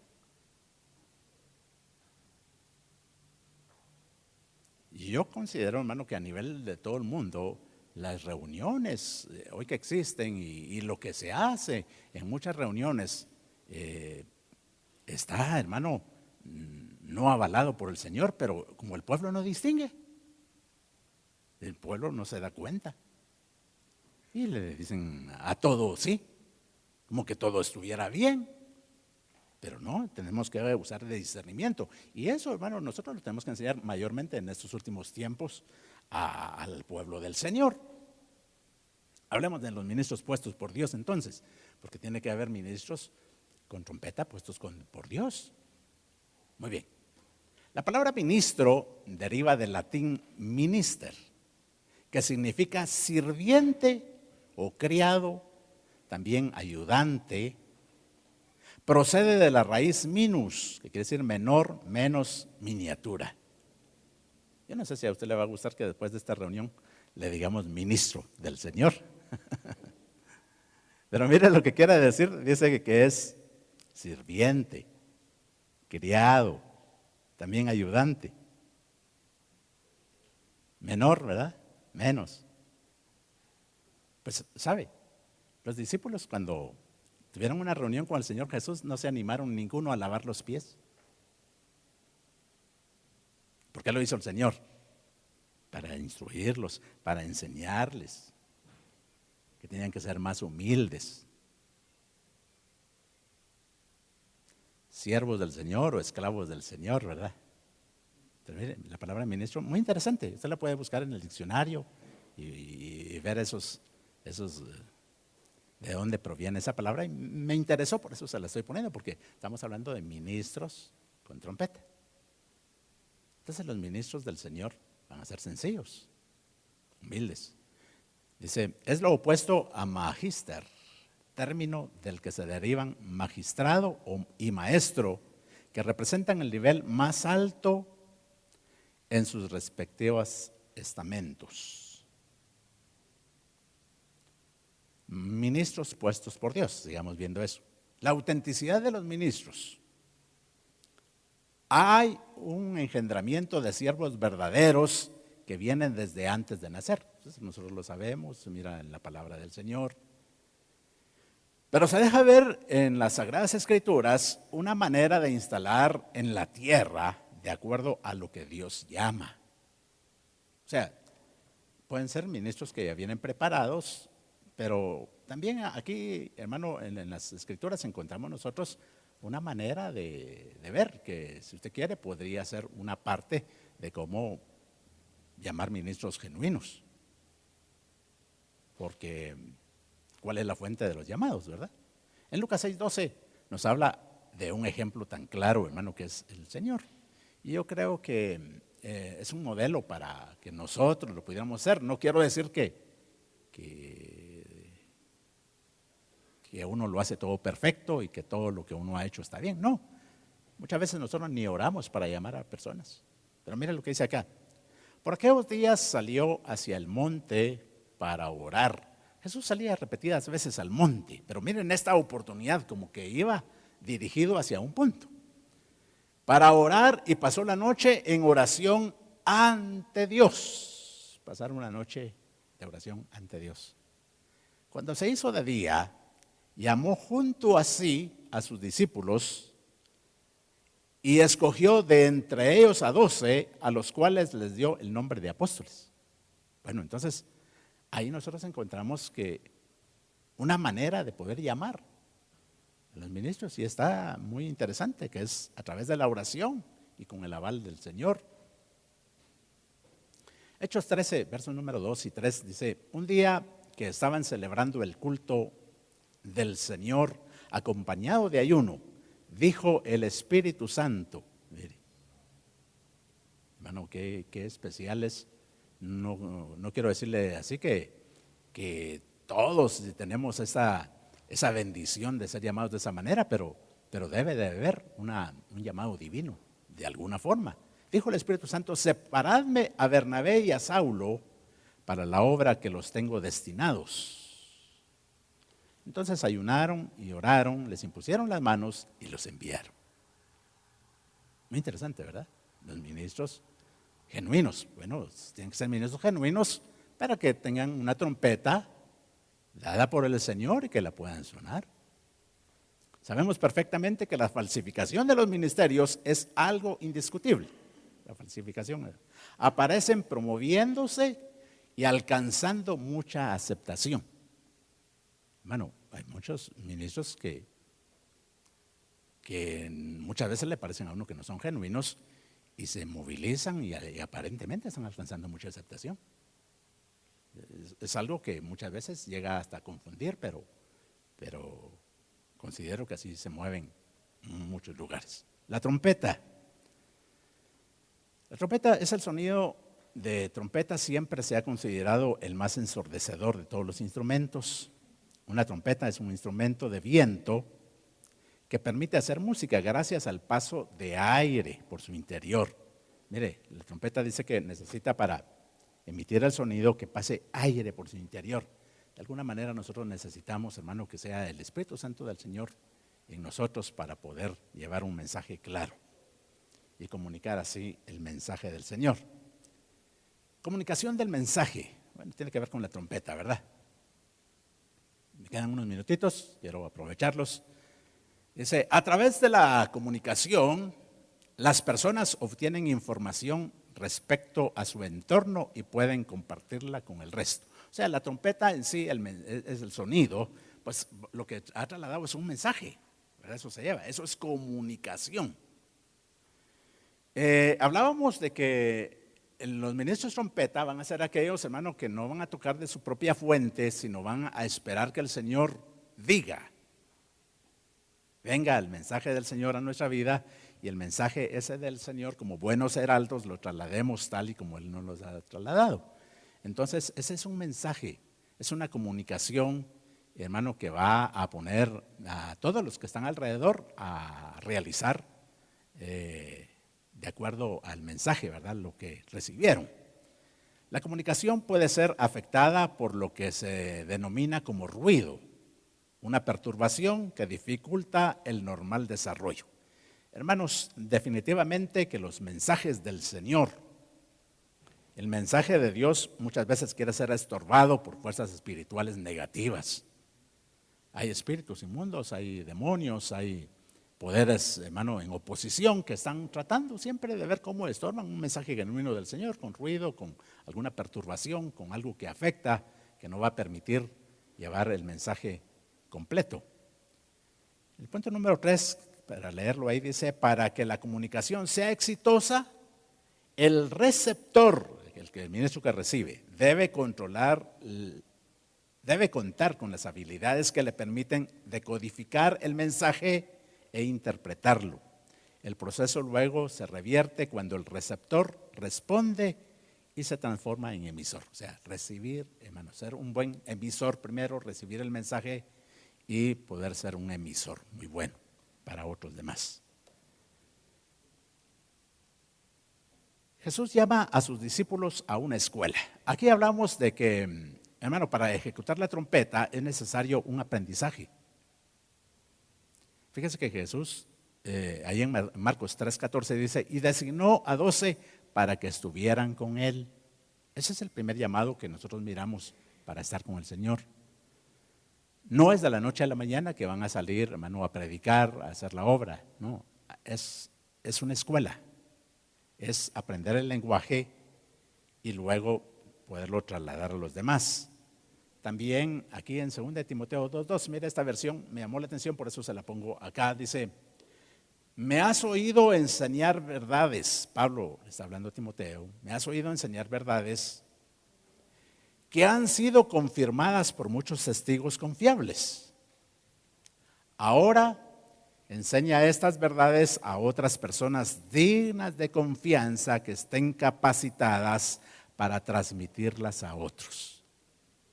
S1: Y yo considero, hermano, que a nivel de todo el mundo, las reuniones hoy que existen y lo que se hace en muchas reuniones está, hermano, no avalado por el Señor, pero como el pueblo no distingue, el pueblo no se da cuenta. Y le dicen a todo sí, como que todo estuviera bien. Pero no, tenemos que usar de discernimiento. Y eso, hermano, nosotros lo tenemos que enseñar mayormente en estos últimos tiempos al pueblo del Señor. Hablemos de los ministros puestos por Dios entonces, porque tiene que haber ministros con trompeta puestos por Dios. Muy bien. La palabra ministro deriva del latín minister, que significa sirviente o criado, también ayudante. Procede de la raíz minus, que quiere decir menor, menos, miniatura. Yo no sé si a usted le va a gustar que después de esta reunión le digamos ministro del Señor. Pero mire lo que quiere decir, dice que es sirviente, criado, también ayudante. Menor, ¿verdad? Menos. Pues, ¿sabe? Los discípulos cuando tuvieron una reunión con el Señor Jesús no se animaron ninguno a lavar los pies. ¿Por qué lo hizo el Señor? Para instruirlos, para enseñarles que tenían que ser más humildes. Siervos del Señor o esclavos del Señor, ¿verdad? Pero mire, la palabra ministro, muy interesante. Usted la puede buscar en el diccionario y ver esos de dónde proviene esa palabra. Y me interesó, por eso se la estoy poniendo, porque estamos hablando de ministros con trompeta. Entonces los ministros del Señor van a ser sencillos, humildes. Dice, es lo opuesto a magister, término del que se derivan magistrado y maestro, que representan el nivel más alto en sus respectivos estamentos. Ministros puestos por Dios, sigamos viendo eso. La autenticidad de los ministros. Hay un engendramiento de siervos verdaderos que vienen desde antes de nacer. Entonces, nosotros lo sabemos, mira en la palabra del Señor. Pero se deja ver en las Sagradas Escrituras una manera de instalar en la tierra de acuerdo a lo que Dios llama. O sea, pueden ser ministros que ya vienen preparados, pero también aquí, hermano, en las Escrituras encontramos nosotros una manera de ver que, si usted quiere, podría ser una parte de cómo llamar ministros genuinos. Porque, ¿cuál es la fuente de los llamados, verdad? En Lucas 6:12 nos habla de un ejemplo tan claro, hermano, que es el Señor. Y yo creo que es un modelo para que nosotros lo pudiéramos hacer. No quiero decir que que uno lo hace todo perfecto y que todo lo que uno ha hecho está bien. No, muchas veces nosotros ni oramos para llamar a personas. Pero mira lo que dice acá. Por aquellos días salió hacia el monte para orar. Jesús salía repetidas veces al monte, pero miren esta oportunidad como que iba dirigido hacia un punto. Para orar, y pasó la noche en oración ante Dios. Pasaron una noche de oración ante Dios. Cuando se hizo de día, llamó junto a sí a sus discípulos y escogió de entre ellos a 12, a los cuales les dio el nombre de apóstoles. Bueno, entonces ahí nosotros encontramos que una manera de poder llamar a los ministros, y está muy interesante, que es a través de la oración y con el aval del Señor. Hechos 13, versos número 2 y 3, dice: un día que estaban celebrando el culto del Señor, acompañado de ayuno, dijo el Espíritu Santo. Mire, hermano, qué especial es. No quiero decirle así que todos tenemos esa bendición de ser llamados de esa manera, pero debe de haber un llamado divino, de alguna forma. Dijo el Espíritu Santo: separadme a Bernabé y a Saulo para la obra que los tengo destinados. Entonces ayunaron y oraron, les impusieron las manos y los enviaron. Muy interesante, ¿verdad? Los ministros genuinos. Bueno, tienen que ser ministros genuinos para que tengan una trompeta dada por el Señor y que la puedan sonar. Sabemos perfectamente que la falsificación de los ministerios es algo indiscutible. La falsificación aparecen promoviéndose y alcanzando mucha aceptación. Hermano, hay muchos ministros que muchas veces le parecen a uno que no son genuinos y se movilizan y aparentemente están alcanzando mucha aceptación. Es algo que muchas veces llega hasta a confundir, pero considero que así se mueven en muchos lugares. La trompeta. La trompeta es el sonido de trompeta, siempre se ha considerado el más ensordecedor de todos los instrumentos. Una trompeta es un instrumento de viento que permite hacer música gracias al paso de aire por su interior. Mire, la trompeta dice que necesita para emitir el sonido que pase aire por su interior. De alguna manera nosotros necesitamos, hermano, que sea el Espíritu Santo del Señor en nosotros para poder llevar un mensaje claro y comunicar así el mensaje del Señor. Comunicación del mensaje, bueno, tiene que ver con la trompeta, ¿verdad? Me quedan unos minutitos, quiero aprovecharlos. Dice: a través de la comunicación, las personas obtienen información respecto a su entorno y pueden compartirla con el resto. O sea, la trompeta en sí es el sonido, pues lo que ha trasladado es un mensaje, ¿verdad? Eso se lleva, eso es comunicación. Hablábamos de que los ministros trompeta van a ser aquellos, hermanos, que no van a tocar de su propia fuente, sino van a esperar que el Señor diga. Venga el mensaje del Señor a nuestra vida y el mensaje ese del Señor, como buenos heraldos, lo traslademos tal y como Él nos lo ha trasladado. Entonces, ese es un mensaje, es una comunicación, hermano, que va a poner a todos los que están alrededor a realizar de acuerdo al mensaje, ¿verdad? Lo que recibieron. La comunicación puede ser afectada por lo que se denomina como ruido, una perturbación que dificulta el normal desarrollo. Hermanos, definitivamente que los mensajes del Señor, el mensaje de Dios muchas veces quiere ser estorbado por fuerzas espirituales negativas. Hay espíritus inmundos, hay demonios, hay poderes, hermano, en oposición que están tratando siempre de ver cómo estorban un mensaje genuino del Señor, con ruido, con alguna perturbación, con algo que afecta, que no va a permitir llevar el mensaje completo. El punto número 3, para leerlo ahí, dice: para que la comunicación sea exitosa, el receptor, el ministro que recibe, debe contar con las habilidades que le permiten decodificar el mensaje e interpretarlo. El proceso luego se revierte cuando el receptor responde y se transforma en emisor. O sea, recibir, hermano, ser un buen emisor primero, recibir el mensaje y poder ser un emisor muy bueno para otros demás. Jesús llama a sus discípulos a una escuela. Aquí hablamos de que, hermano, para ejecutar la trompeta es necesario un aprendizaje. Fíjense que Jesús, ahí en Marcos 3:14 dice, y designó a 12 para que estuvieran con él. Ese es el primer llamado que nosotros miramos para estar con el Señor. No es de la noche a la mañana que van a salir, hermano, a predicar, a hacer la obra. No, es una escuela. Es aprender el lenguaje y luego poderlo trasladar a los demás. También aquí en 2 Timoteo 2:2, mira esta versión, me llamó la atención, por eso se la pongo acá. Dice, me has oído enseñar verdades, Pablo está hablando a Timoteo, me has oído enseñar verdades que han sido confirmadas por muchos testigos confiables. Ahora enseña estas verdades a otras personas dignas de confianza que estén capacitadas para transmitirlas a otros.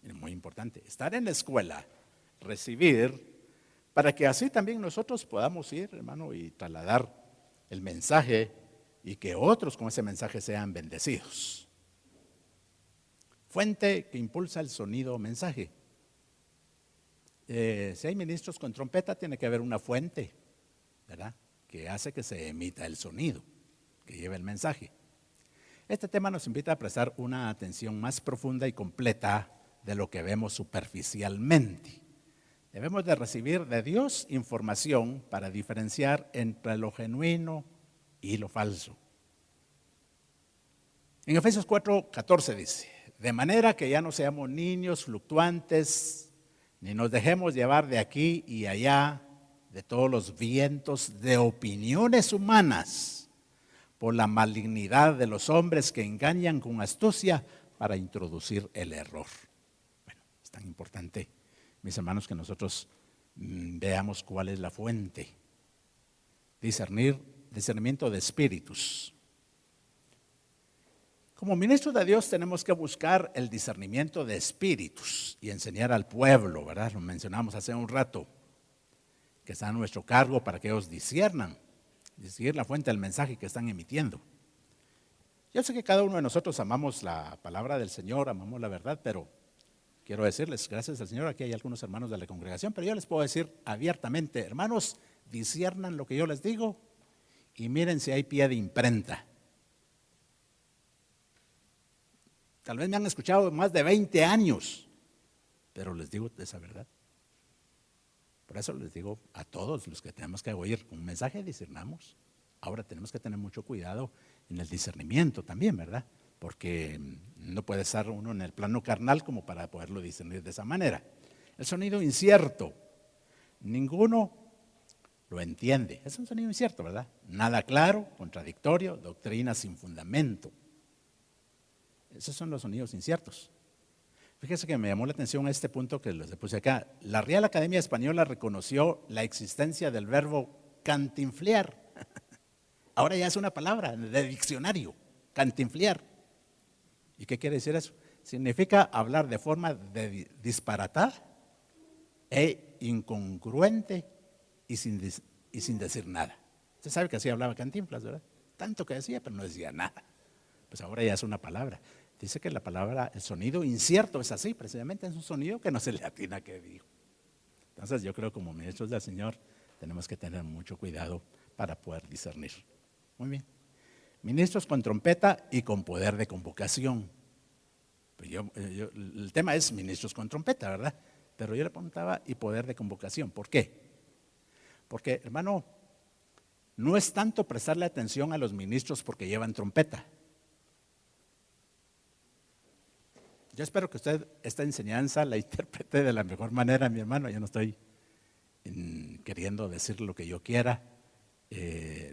S1: Es muy importante, estar en la escuela, recibir, para que así también nosotros podamos ir, hermano, y trasladar el mensaje y que otros con ese mensaje sean bendecidos. Fuente que impulsa el sonido o mensaje. Si hay ministros con trompeta, tiene que haber una fuente, ¿verdad?, que hace que se emita el sonido, que lleve el mensaje. Este tema nos invita a prestar una atención más profunda y completa de lo que vemos superficialmente. Debemos de recibir de Dios información para diferenciar entre lo genuino y lo falso. En Efesios 4:14 dice, de manera que ya no seamos niños fluctuantes, ni nos dejemos llevar de aquí y allá de todos los vientos de opiniones humanas por la malignidad de los hombres que engañan con astucia para introducir el error. Bueno, es tan importante, mis hermanos, que nosotros veamos cuál es la fuente. Discernimiento de espíritus. Como ministros de Dios tenemos que buscar el discernimiento de espíritus y enseñar al pueblo, ¿verdad? Lo mencionamos hace un rato, que está a nuestro cargo para que ellos disciernan, discernir la fuente del mensaje que están emitiendo. Yo sé que cada uno de nosotros amamos la palabra del Señor, amamos la verdad, pero quiero decirles, gracias al Señor, aquí hay algunos hermanos de la congregación, pero yo les puedo decir abiertamente, hermanos, disciernan lo que yo les digo y miren si hay pie de imprenta. Tal vez me han escuchado más de 20 años, pero les digo esa verdad. Por eso les digo a todos los que tenemos que oír un mensaje, discernamos. Ahora tenemos que tener mucho cuidado en el discernimiento también, ¿verdad? Porque no puede estar uno en el plano carnal como para poderlo discernir de esa manera. El sonido incierto, ninguno lo entiende. Es un sonido incierto, ¿verdad? Nada claro, contradictorio, doctrina sin fundamento. Esos son los sonidos inciertos. Fíjese que me llamó la atención este punto que les puse acá. La Real Academia Española reconoció la existencia del verbo cantinflear. Ahora ya es una palabra de diccionario, cantinflear. ¿Y qué quiere decir eso? Significa hablar de forma disparatada e incongruente y sin decir nada. Usted sabe que así hablaba Cantinflas, ¿verdad? Tanto que decía, pero no decía nada. Pues ahora ya es una palabra. Dice que la palabra, el sonido incierto es así, precisamente es un sonido que no se le atina que dijo. Entonces yo creo que como ministros del Señor tenemos que tener mucho cuidado para poder discernir. Muy bien. Ministros con trompeta y con poder de convocación. Pues el tema es ministros con trompeta, ¿verdad? Pero yo le preguntaba, y poder de convocación. ¿Por qué? Porque, hermano, no es tanto prestarle atención a los ministros porque llevan trompeta. Yo espero que usted esta enseñanza la interprete de la mejor manera, mi hermano. Yo no estoy queriendo decir lo que yo quiera.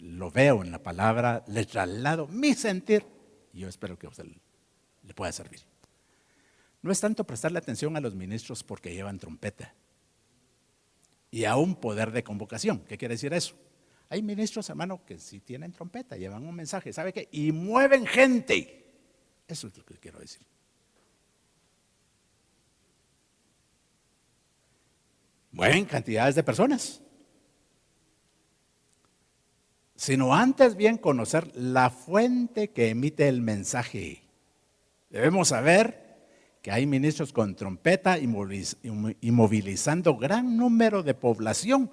S1: Lo veo en la palabra, le traslado mi sentir y yo espero que a usted le pueda servir. No es tanto prestarle atención a los ministros porque llevan trompeta y a un poder de convocación. ¿Qué quiere decir eso? Hay ministros, hermano, que sí tienen trompeta, llevan un mensaje, ¿sabe qué? Y mueven gente. Eso es lo que quiero decir. mueven cantidades de personas, sino antes bien conocer la fuente que emite el mensaje. Debemos saber que hay ministros con trompeta y movilizando gran número de población,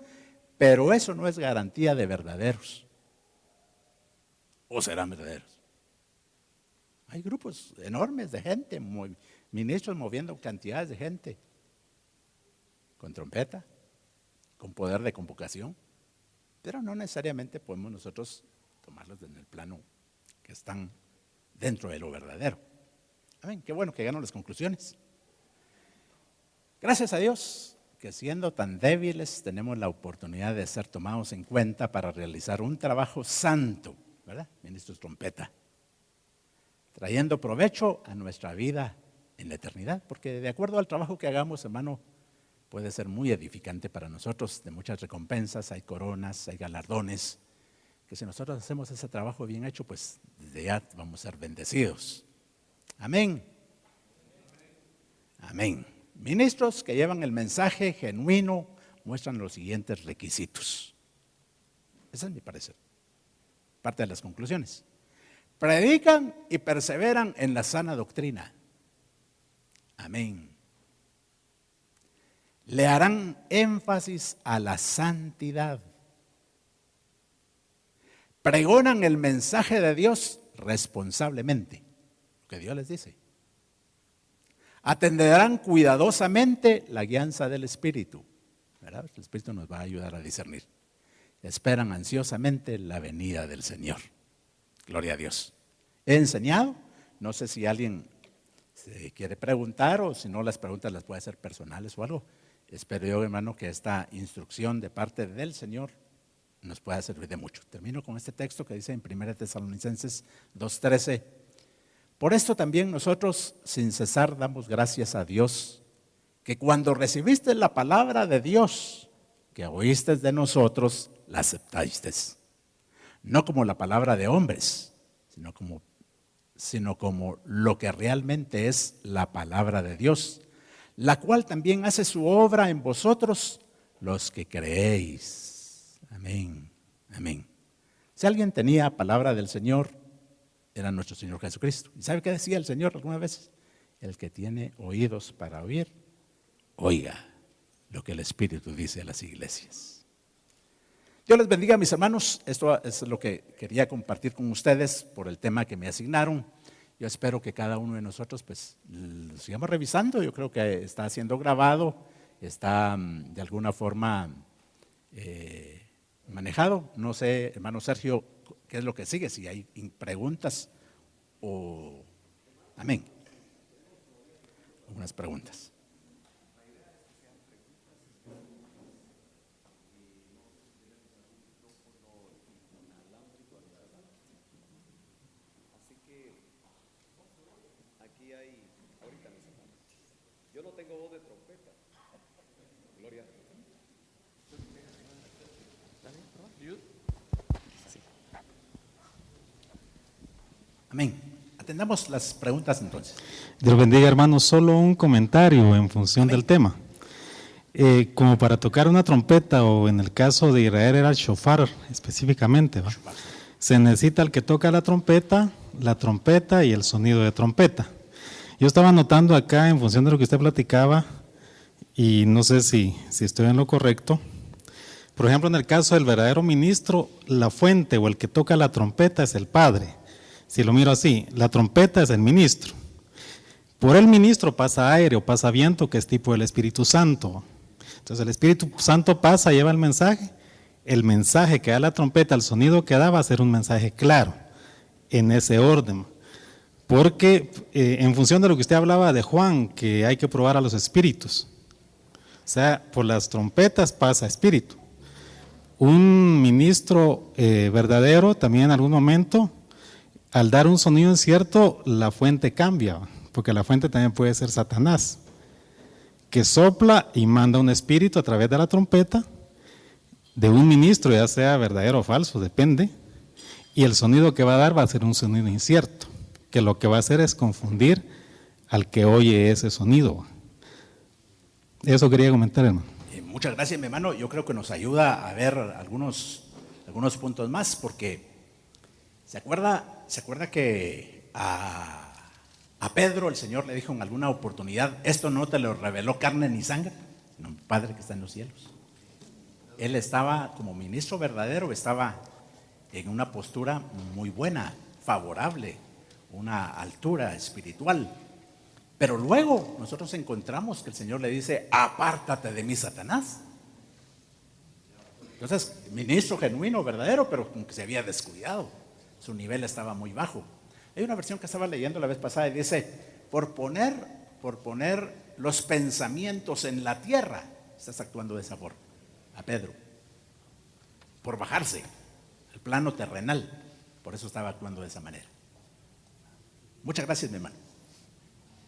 S1: pero eso no es garantía de verdaderos. ¿O serán verdaderos? Hay grupos enormes de gente, ministros moviendo cantidades de gente, con trompeta, con poder de convocación, pero no necesariamente podemos nosotros tomarlos en el plano que están dentro de lo verdadero. Amén, qué bueno que ganan las conclusiones. Gracias a Dios que siendo tan débiles tenemos la oportunidad de ser tomados en cuenta para realizar un trabajo santo, ¿verdad? Ministros trompeta, trayendo provecho a nuestra vida en la eternidad, porque de acuerdo al trabajo que hagamos, hermano, puede ser muy edificante para nosotros, de muchas recompensas, hay coronas, hay galardones, que si nosotros hacemos ese trabajo bien hecho, pues desde ya vamos a ser bendecidos. Amén. Amén. Ministros que llevan el mensaje genuino muestran los siguientes requisitos. Ese es mi parecer. Parte de las conclusiones. Predican y perseveran en la sana doctrina. Amén. Le harán énfasis a la santidad. Pregonan el mensaje de Dios responsablemente, lo que Dios les dice. Atenderán cuidadosamente la guianza del Espíritu, ¿verdad? El Espíritu nos va a ayudar a discernir. Esperan ansiosamente la venida del Señor. Gloria a Dios. He enseñado, no sé si alguien se quiere preguntar o si no las preguntas las puede hacer personales o algo. Espero yo, hermano, que esta instrucción de parte del Señor nos pueda servir de mucho. Termino con este texto que dice en 1 Tesalonicenses 2:13. Por esto también nosotros sin cesar damos gracias a Dios, que cuando recibiste la palabra de Dios que oíste de nosotros, la aceptaste. No como la palabra de hombres, sino como lo que realmente es la palabra de Dios, la cual también hace su obra en vosotros los que creéis. Amén, amén. Si alguien tenía palabra del Señor, era nuestro Señor Jesucristo. ¿Y sabe qué decía el Señor alguna vez? El que tiene oídos para oír, oiga lo que el Espíritu dice a las iglesias. Dios les bendiga, mis hermanos. Esto es lo que quería compartir con ustedes por el tema que me asignaron. Yo espero que cada uno de nosotros pues lo sigamos revisando. Yo creo que está siendo grabado, está de alguna forma manejado. No sé, hermano Sergio, qué es lo que sigue, si hay preguntas o… Amén. Algunas preguntas.
S2: Yo no tengo voz de trompeta. Gloria.
S1: Amén. Atendamos las preguntas entonces.
S3: Dios bendiga, hermanos. Solo un comentario en función del tema. Como para tocar una trompeta, o en el caso de Israel era el shofar específicamente, ¿va? Se necesita el que toca la trompeta y el sonido de trompeta. Yo estaba notando acá, en función de lo que usted platicaba, y no sé si estoy en lo correcto. Por ejemplo, en el caso del verdadero ministro, la fuente o el que toca la trompeta es el Padre. Si lo miro así, la trompeta es el ministro. Por el ministro pasa aire o pasa viento, que es tipo del Espíritu Santo. Entonces el Espíritu Santo pasa, lleva el mensaje que da la trompeta, el sonido que da va a ser un mensaje claro, en ese orden. Porque en función de lo que usted hablaba de Juan, que hay que probar a los espíritus. O sea, por las trompetas pasa espíritu. Un ministro verdadero también en algún momento, al dar un sonido incierto, la fuente cambia, porque la fuente también puede ser Satanás, que sopla y manda un espíritu a través de la trompeta de un ministro, ya sea verdadero o falso, depende, y el sonido que va a dar va a ser un sonido incierto, que lo que va a hacer es confundir al que oye ese sonido. Eso quería comentar, hermano.
S1: Muchas gracias, mi hermano. Yo creo que nos ayuda a ver algunos puntos más, porque ¿se acuerda que a Pedro el Señor le dijo en alguna oportunidad: esto no te lo reveló carne ni sangre, sino mi Padre que está en los cielos? Él estaba como ministro verdadero, estaba en una postura muy buena, favorable, una altura espiritual. Pero luego nosotros encontramos que el Señor le dice: apártate de mí, Satanás. Entonces, ministro genuino, verdadero, pero como que se había descuidado, su nivel estaba muy bajo. Hay una versión que estaba leyendo la vez pasada y dice: por poner los pensamientos en la tierra, estás actuando de esa forma. A Pedro, por bajarse al plano terrenal, por eso estaba actuando de esa manera. Muchas gracias, mi hermano.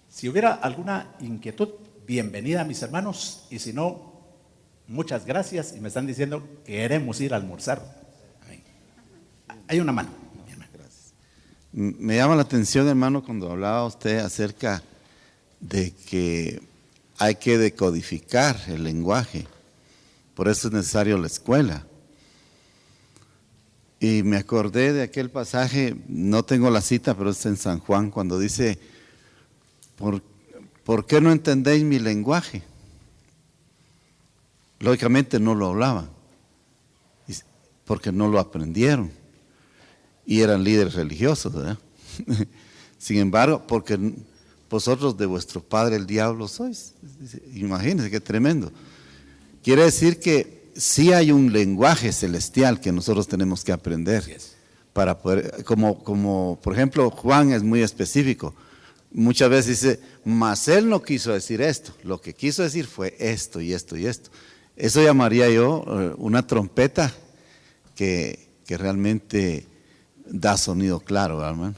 S1: Si hubiera alguna inquietud, bienvenida, mis hermanos, y si no, muchas gracias. Y me están diciendo que queremos ir a almorzar. Amén. Hay una mano, mi hermano.
S4: Gracias. Me llama la atención, hermano, cuando hablaba usted acerca de que hay que decodificar el lenguaje. Por eso es necesario la escuela. Y me acordé de aquel pasaje, no tengo la cita, pero es en San Juan, cuando dice: ¿por qué no entendéis mi lenguaje? Lógicamente no lo hablaban, porque no lo aprendieron, y eran líderes religiosos, ¿verdad? Sin embargo, porque vosotros de vuestro padre el diablo sois. Imagínense qué tremendo. Quiere decir que sí hay un lenguaje celestial que nosotros tenemos que aprender para poder, como por ejemplo Juan es muy específico. Muchas veces dice: mas él no quiso decir esto, lo que quiso decir fue esto y esto y esto. Eso llamaría yo una trompeta que realmente da sonido claro, hermano.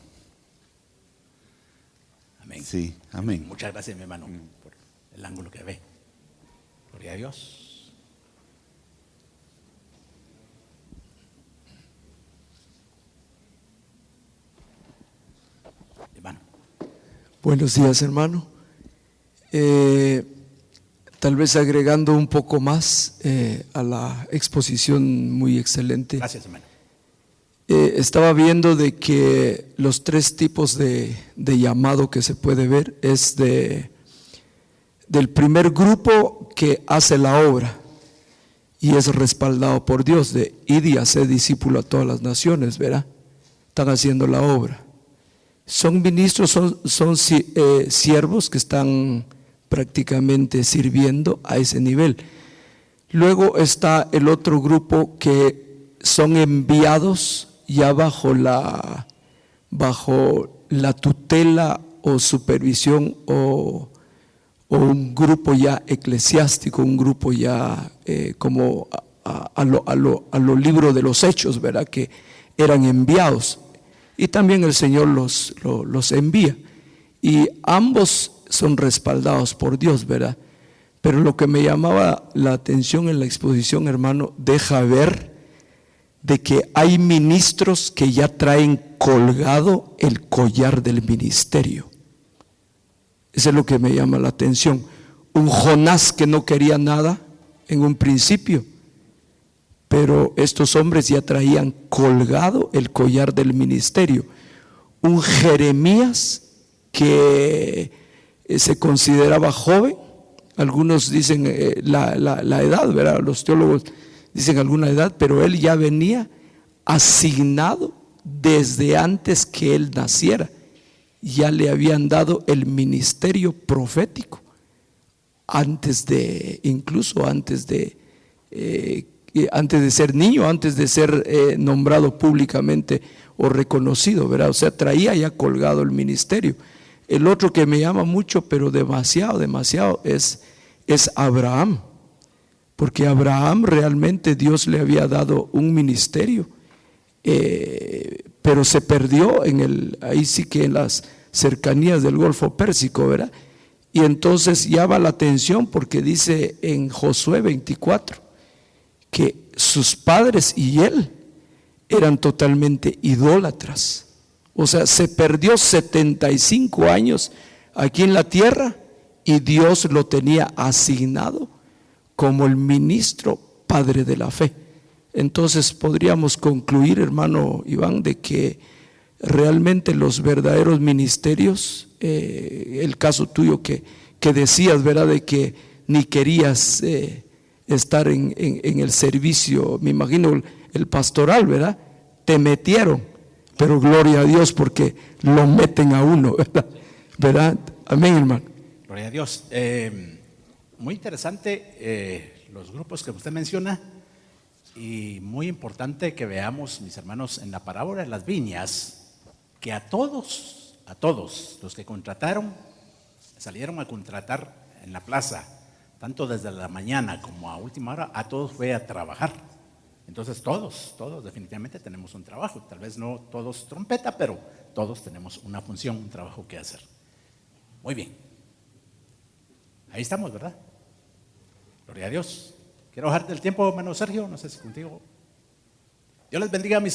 S1: Amén.
S4: Sí, amén.
S1: Muchas gracias, mi hermano, por el ángulo que ve. Gloria a Dios. Hermano.
S2: Buenos días, hermano. Tal vez agregando un poco más a la exposición muy excelente.
S1: Gracias, hermano.
S2: Estaba viendo de que los tres tipos de llamado que se puede ver es del primer grupo que hace la obra y es respaldado por Dios, de id y hacer discípulo a todas las naciones, ¿verdad? Están haciendo la obra. Son ministros, son siervos que están prácticamente sirviendo a ese nivel. Luego está el otro grupo que son enviados ya bajo la tutela o supervisión o un grupo ya eclesiástico, un grupo ya como a lo libro de los Hechos, ¿verdad? Que eran enviados. Y también el Señor los envía. Y ambos son respaldados por Dios, ¿verdad? Pero lo que me llamaba la atención en la exposición, hermano, deja ver de que hay ministros que ya traen colgado el collar del ministerio. Eso es lo que me llama la atención. Un Jonás que no quería nada en un principio, pero estos hombres ya traían colgado el collar del ministerio. Un Jeremías que se consideraba joven, algunos dicen la edad, ¿verdad? Los teólogos dicen alguna edad, pero él ya venía asignado desde antes que él naciera. Ya le habían dado el ministerio profético, incluso antes de ser niño, antes de ser nombrado públicamente o reconocido, ¿verdad? O sea, traía ya colgado el ministerio. El otro que me llama mucho, pero demasiado, es Abraham, porque Abraham realmente Dios le había dado un ministerio, pero se perdió ahí sí que en las cercanías del Golfo Pérsico, ¿verdad? Y entonces llama la atención porque dice en Josué 24 que sus padres y él eran totalmente idólatras. O sea, se perdió 75 años aquí en la tierra y Dios lo tenía asignado como el ministro padre de la fe. Entonces podríamos concluir, hermano Iván, de que realmente los verdaderos ministerios, el caso tuyo que decías, ¿verdad?, de que ni querías estar en el servicio, me imagino el pastoral, ¿verdad? Te metieron, pero gloria a Dios porque lo meten a uno, ¿verdad? Amén, hermano.
S1: Gloria a Dios. Muy interesante los grupos que usted menciona, y muy importante que veamos, mis hermanos, en la parábola de las viñas, que a todos los que contrataron, salieron a contratar en la plaza, tanto desde la mañana como a última hora, a todos fue a trabajar. Entonces todos definitivamente tenemos un trabajo, tal vez no todos trompeta, pero todos tenemos una función, un trabajo que hacer. Muy bien, ahí estamos, ¿verdad? Gloria a Dios. Quiero bajarte el tiempo, hermano Sergio, no sé si contigo. Dios les bendiga, mis